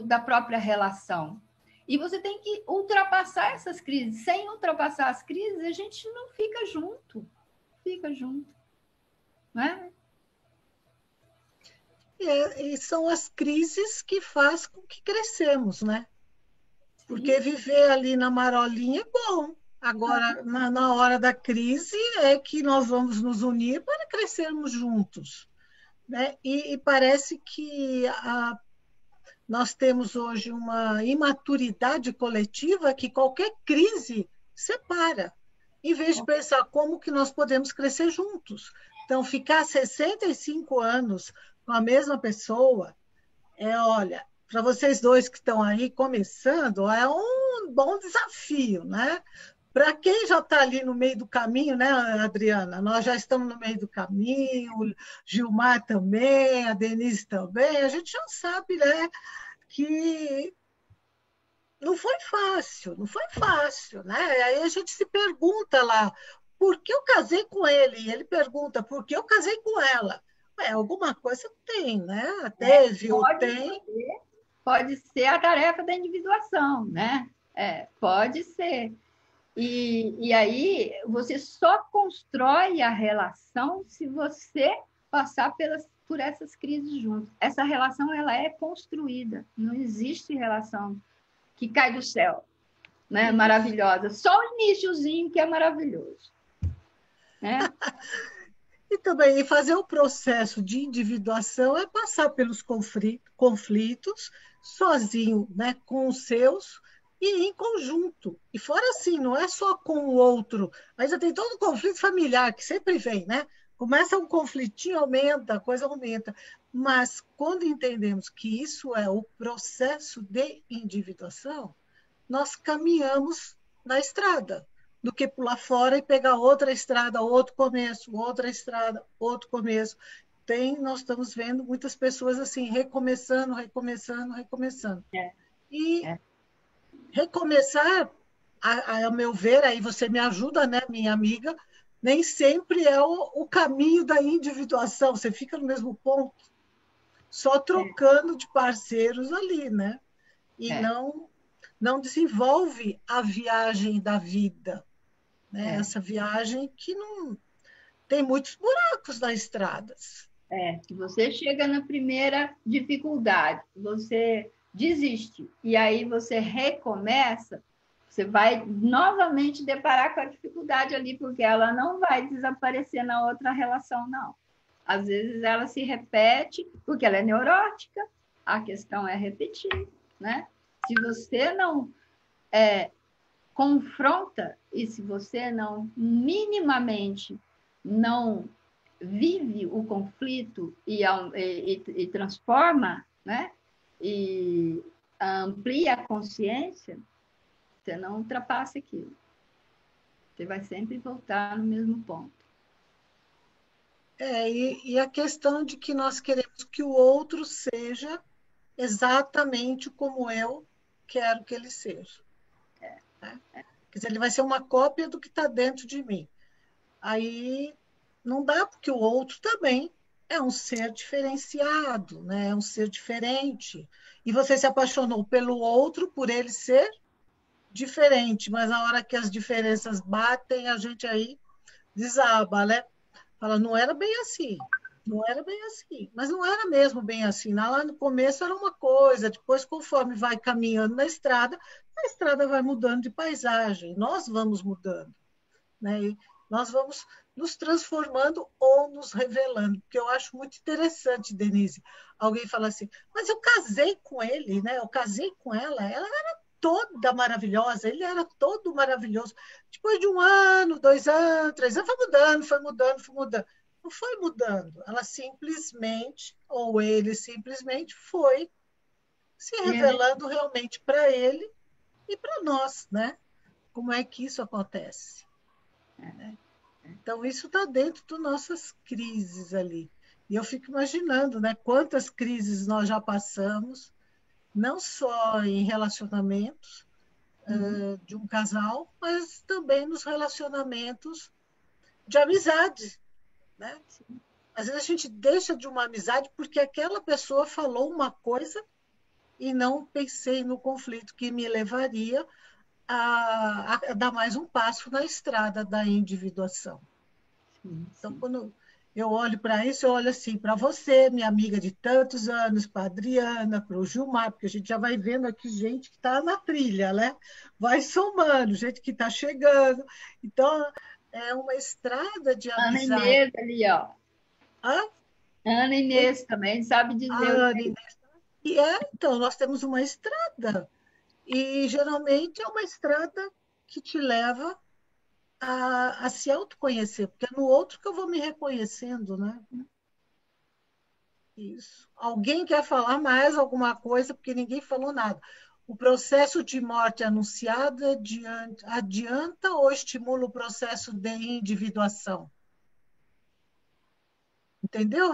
da própria relação. E você tem que ultrapassar essas crises. Sem ultrapassar as crises, a gente não fica junto. Fica junto. Né? E são as crises que fazem com que crescemos, né? Porque viver ali na marolinha é bom. Agora, na hora da crise, é que nós vamos nos unir para crescermos juntos. Né? E parece que nós temos hoje uma imaturidade coletiva que qualquer crise separa, em vez de pensar como que nós podemos crescer juntos. Então, ficar 65 anos com a mesma pessoa, olha, para vocês dois que estão aí começando, é um bom desafio, né? Para quem já está ali no meio do caminho, né, Adriana? Nós já estamos no meio do caminho, o Gilmar também, a Denise também, a gente já sabe, né, que não foi fácil, né? Aí a gente se pergunta lá, por que eu casei com ele? E ele pergunta, por que eu casei com ela? Alguma coisa tem, né? Teve ou tem. Pode ser a tarefa da individuação, né? Pode ser. E aí você só constrói a relação se você passar por essas crises juntos. Essa relação ela é construída, não existe relação que cai do céu, né? Maravilhosa. Só o iniciozinho que é maravilhoso, né? E também fazer o processo de individuação é passar pelos conflitos sozinho, né, com os seus e em conjunto. E fora assim, não é só com o outro, mas já tem todo o conflito familiar que sempre vem, né? Começa um conflitinho, aumenta, a coisa aumenta. Mas quando entendemos que isso é o processo de individuação, nós caminhamos na estrada, do que pular fora e pegar outra estrada, outro começo, outra estrada, outro começo. Nós estamos vendo muitas pessoas assim, recomeçando, recomeçando, recomeçando. É, E é. recomeçar, ao meu ver, aí você me ajuda, né, minha amiga, nem sempre é o caminho da individuação, você fica no mesmo ponto, só trocando de parceiros ali, né? E É, não desenvolve a viagem da vida, né? é, Essa viagem que não tem muitos buracos nas estradas. que você chega na primeira dificuldade, você desiste, e aí você recomeça, você vai novamente deparar com a dificuldade ali, porque ela não vai desaparecer na outra relação, não. Às vezes ela se repete, porque ela é neurótica, a questão é repetir, né? Se você não confronta e se você não minimamente não vive o conflito e transforma, né? E amplia a consciência, você não ultrapassa aquilo. Você vai sempre voltar no mesmo ponto. E a questão de que nós queremos que o outro seja exatamente como eu quero que ele seja. Né? Quer dizer, ele vai ser uma cópia do que está dentro de mim. Aí não dá, porque o outro também é um ser diferenciado, né? É um ser diferente. E você se apaixonou pelo outro por ele ser diferente, mas na hora que as diferenças batem, a gente aí desaba, né? Fala, não era bem assim, não era bem assim, mas não era mesmo bem assim. Lá no começo era uma coisa, depois, conforme vai caminhando na estrada, a estrada vai mudando de paisagem, nós vamos mudando, né? E nós vamos nos transformando ou nos revelando, porque eu acho muito interessante, Denise. Alguém fala assim, mas eu casei com ele, né? Eu casei com ela era toda maravilhosa, ele era todo maravilhoso. Depois de 1 ano, 2 anos, 3 anos, foi mudando, foi mudando, foi mudando. Não foi mudando, ela simplesmente, ou ele simplesmente foi se revelando realmente para ele e para nós, né? Como é que isso acontece? Né? Então, isso está dentro das nossas crises ali. E eu fico imaginando, né, quantas crises nós já passamos, não só em relacionamentos de um casal, mas também nos relacionamentos de amizade. Né? Às vezes a gente deixa de uma amizade porque aquela pessoa falou uma coisa e não pensei no conflito que me levaria a dar mais um passo na estrada da individuação. Sim, Então, sim. quando eu olho para isso, eu olho assim, para você, minha amiga de tantos anos, para a Adriana, para o Gilmar, porque a gente já vai vendo aqui gente que está na trilha, né? Vai somando, gente que está chegando. Então, é uma estrada de Ana amizade. Inês ali, ó. Ah, Ana oi? Inês também sabe A dizer o Anne, então, nós temos uma estrada, e geralmente é uma estrada que te leva a se autoconhecer, porque é no outro que eu vou me reconhecendo, né? Isso. Alguém quer falar mais alguma coisa, porque ninguém falou nada. O processo de morte anunciada adianta ou estimula o processo de individuação? Entendeu?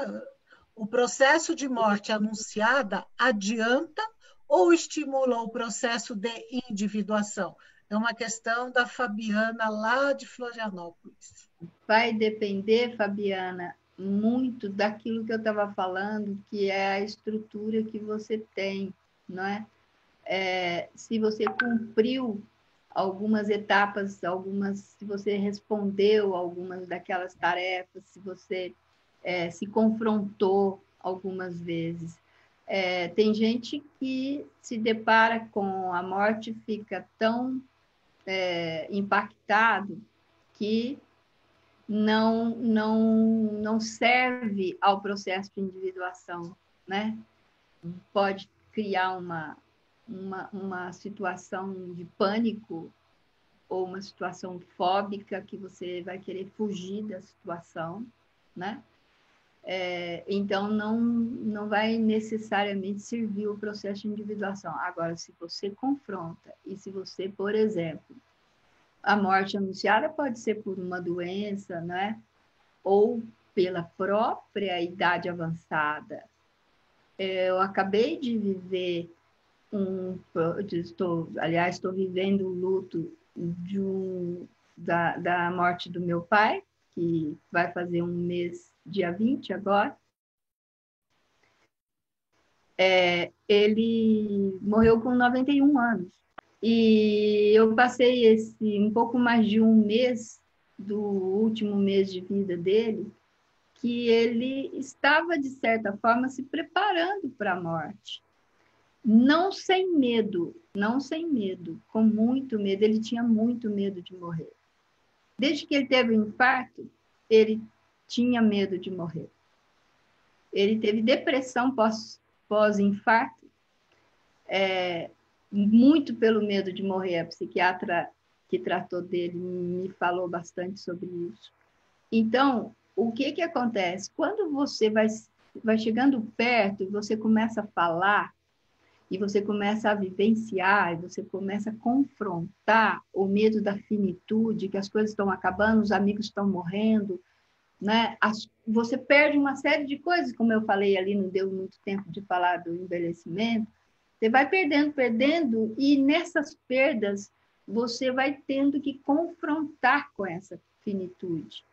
O processo de morte anunciada adianta ou estimula o processo de individuação? É uma questão da Fabiana, lá de Florianópolis. vai depender, Fabiana, muito daquilo que eu estava falando, que é a estrutura que você tem, não é? Se você cumpriu algumas etapas, se você respondeu algumas daquelas tarefas, se você se confrontou, algumas vezes. Tem gente que se depara com a morte, fica tão impactado que não serve ao processo de individuação, né? Pode criar uma situação de pânico ou uma situação fóbica que você vai querer fugir da situação, né? Então, não vai necessariamente servir o processo de individuação. Agora, se você confronta e se você, por exemplo, a morte anunciada pode ser por uma doença, né? Ou pela própria idade avançada. Eu acabei de viver estou vivendo o luto da morte do meu pai, que vai fazer um mês, dia 20 agora. Ele morreu com 91 anos. E eu passei um pouco mais de um mês, do último mês de vida dele, que ele estava, de certa forma, se preparando para a morte. Não sem medo, com muito medo. Ele tinha muito medo de morrer. Desde que ele teve um infarto, ele tinha medo de morrer. Ele teve depressão pós-infarto, muito pelo medo de morrer. A psiquiatra que tratou dele me falou bastante sobre isso. Então, o que acontece? Quando você vai chegando perto e você começa a falar, e você começa a vivenciar, e você começa a confrontar o medo da finitude, que as coisas estão acabando, os amigos estão morrendo, né? Você perde uma série de coisas, como eu falei ali, não deu muito tempo de falar do envelhecimento. Você vai perdendo, e nessas perdas você vai tendo que confrontar com essa finitude.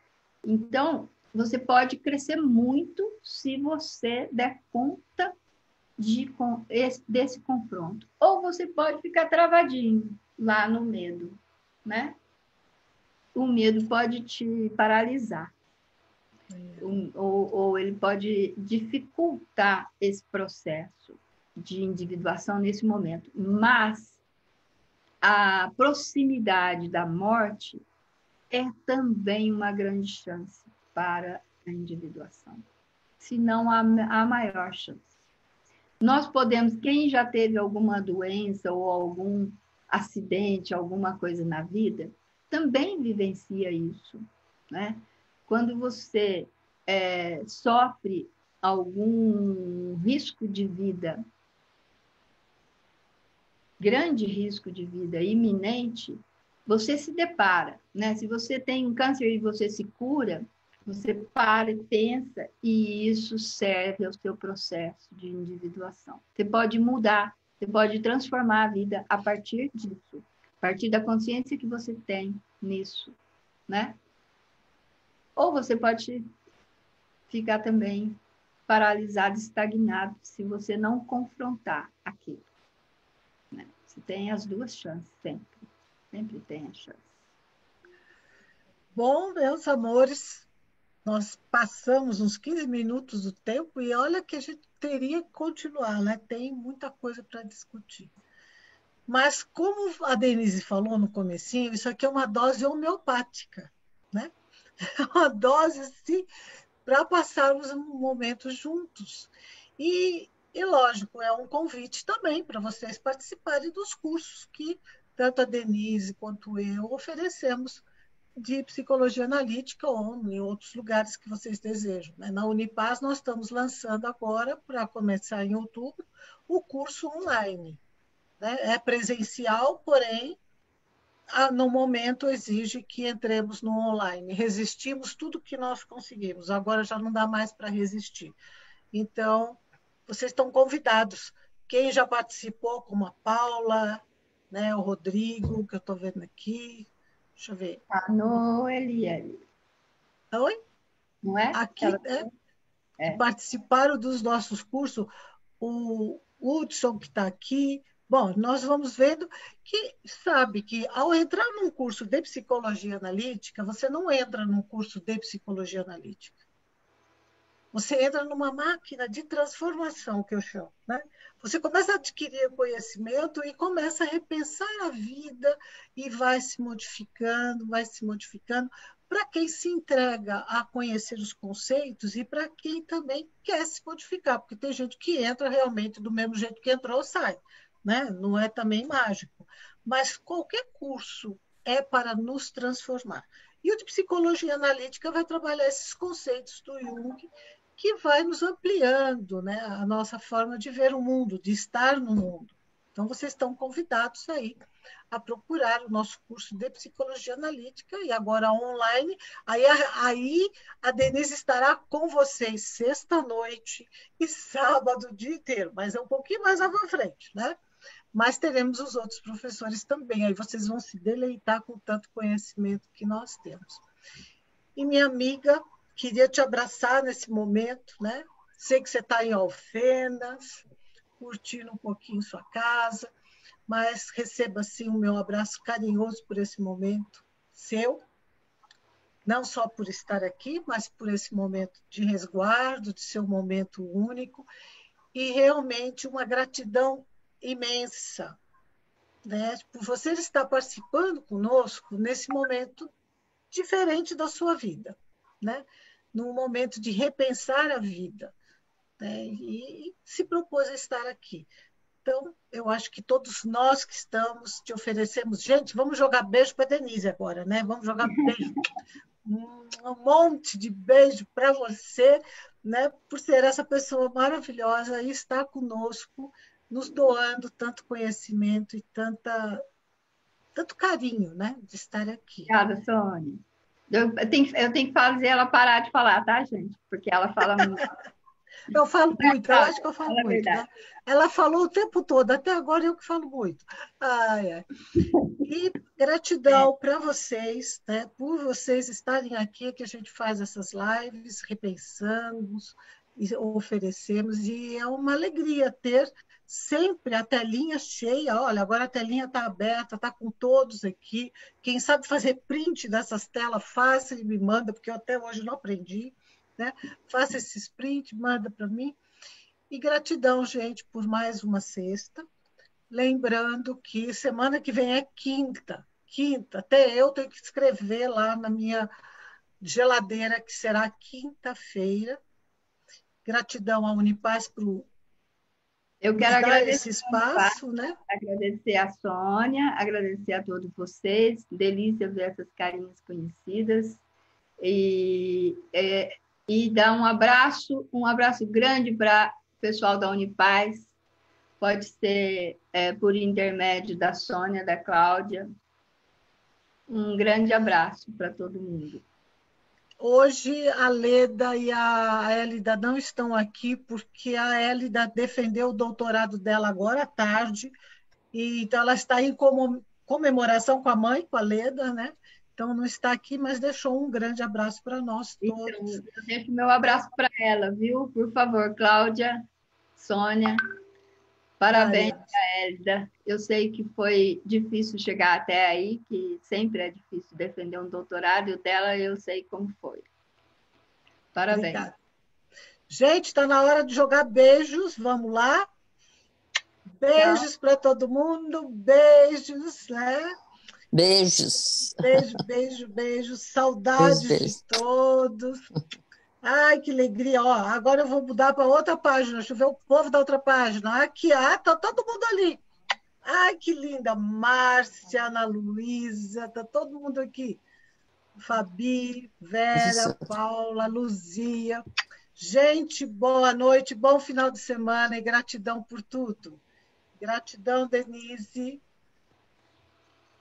Então, você pode crescer muito se você der conta desse confronto. Ou você pode ficar travadinho lá no medo, né? O medo pode te paralisar. Ou ele pode dificultar esse processo de individuação nesse momento. Mas a proximidade da morte é também uma grande chance para a individuação, se não a maior chance. Nós podemos, quem já teve alguma doença ou algum acidente, alguma coisa na vida, também vivencia isso, né? Quando você sofre algum risco de vida, grande risco de vida iminente, você se depara, né? Se você tem um câncer e você se cura, você para e pensa, e isso serve ao seu processo de individuação. Você pode mudar, você pode transformar a vida a partir disso, a partir da consciência que você tem nisso, né? Ou você pode ficar também paralisado, estagnado, se você não confrontar aquilo, né? Você tem as duas chances, sempre tem a chance. Bom, meus amores, nós passamos uns 15 minutos do tempo e olha que a gente teria que continuar, né? Tem muita coisa para discutir. Mas como a Denise falou no comecinho, isso aqui é uma dose homeopática, né? É uma dose, assim, para passarmos um momento juntos. E, lógico, é um convite também para vocês participarem dos cursos que tanto a Denise quanto eu oferecemos de psicologia analítica ou em outros lugares que vocês desejam, né? Na Unipaz, nós estamos lançando agora, para começar em outubro, o curso online, né? É presencial, porém, no momento exige que entremos no online. Resistimos tudo que nós conseguimos, agora já não dá mais para resistir. Então, vocês estão convidados. Quem já participou, como a Paula, né, o Rodrigo, que eu estou vendo aqui, deixa eu ver. Tá no Eliel. Oi? Não é? Aqui, que participaram dos nossos cursos, o Hudson, que está aqui. Bom, nós vamos vendo que sabe que ao entrar num curso de psicologia analítica, você não entra num curso de psicologia analítica. você entra numa máquina de transformação, que eu chamo, né? Você começa a adquirir conhecimento e começa a repensar a vida e vai se modificando, vai se modificando. Para quem se entrega a conhecer os conceitos e para quem também quer se modificar, porque tem gente que entra realmente do mesmo jeito que entrou, sai, né? Não é também mágico. Mas qualquer curso é para nos transformar. E o de psicologia analítica vai trabalhar esses conceitos do Jung, que vai nos ampliando, né, a nossa forma de ver o mundo, de estar no mundo. Então, vocês estão convidados aí a procurar o nosso curso de psicologia analítica, e agora online. Aí a Denise estará com vocês sexta-noite e sábado o dia inteiro, mas é um pouquinho mais à frente, né? Mas teremos os outros professores também. Aí vocês vão se deleitar com tanto conhecimento que nós temos. E minha amiga, queria te abraçar nesse momento, né? Sei que você está em Alfenas, curtindo um pouquinho sua casa, mas receba, sim, o meu abraço carinhoso por esse momento seu, não só por estar aqui, mas por esse momento de resguardo, de ser um momento único, e realmente uma gratidão imensa, né, por você estar participando conosco nesse momento diferente da sua vida, né? Num momento de repensar a vida, né? E se propôs a estar aqui. Então, eu acho que todos nós que estamos te oferecemos. Gente, vamos jogar beijo para a Denise agora, né? Vamos jogar beijo. Um monte de beijo para você, né? Por ser essa pessoa maravilhosa e estar conosco, nos doando tanto conhecimento e tanto carinho, né? De estar aqui. Obrigada, Sônia. Eu tenho que fazer ela parar de falar, tá, gente? Porque ela fala muito. Eu falo muito, eu acho que eu falo Fala a muito, né? verdade. Ela falou o tempo todo, até agora eu que falo muito. Ai, ai. E É. gratidão para vocês, né? Por vocês estarem aqui, que a gente faz essas lives, repensamos e oferecemos, e é uma alegria ter sempre a telinha cheia. Olha, agora a telinha está aberta, está com todos aqui. Quem sabe fazer print dessas telas, faça e me manda, porque eu até hoje não aprendi, né? Faça esse sprint, manda para mim. E gratidão, gente, por mais uma sexta. Lembrando que semana que vem é quinta. Quinta, até eu tenho que escrever lá na minha geladeira que será quinta-feira. Gratidão à Unipaz por Eu quero nos dar agradecer, esse espaço, né? agradecer a Sônia, agradecer a todos vocês. Delícia ver essas carinhas conhecidas. E, e dar um abraço grande para o pessoal da Unipaz. Pode ser por intermédio da Sônia, da Cláudia. Um grande abraço para todo mundo. Hoje a Leda e a Hélida não estão aqui porque a Hélida defendeu o doutorado dela agora à tarde, e então ela está em comemoração com a mãe, com a Leda, né? Então não está aqui, mas deixou um grande abraço para nós todos. Então, eu deixo meu abraço para ela, viu? Por favor, Cláudia, Sônia, parabéns, Hélida. Eu sei que foi difícil chegar até aí, que sempre é difícil defender um doutorado, e o dela eu sei como foi. Parabéns. Obrigada. Gente, está na hora de jogar beijos, vamos lá? Beijos para todo mundo, beijos, né? Beijos. Beijo, beijo, beijo, saudades Beijo. de todos. Ai, que alegria. Ó, agora eu vou mudar para outra página. Deixa eu ver o povo da outra página. Aqui, tá todo mundo ali. Ai, que linda. Márcia, Ana Luísa, tá todo mundo aqui. Fabi, Vera, Isso. Paula, Luzia. Gente, boa noite, bom final de semana e gratidão por tudo. Gratidão, Denise.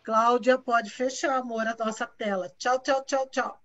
Cláudia, pode fechar, amor, a nossa tela. Tchau, tchau, tchau, tchau.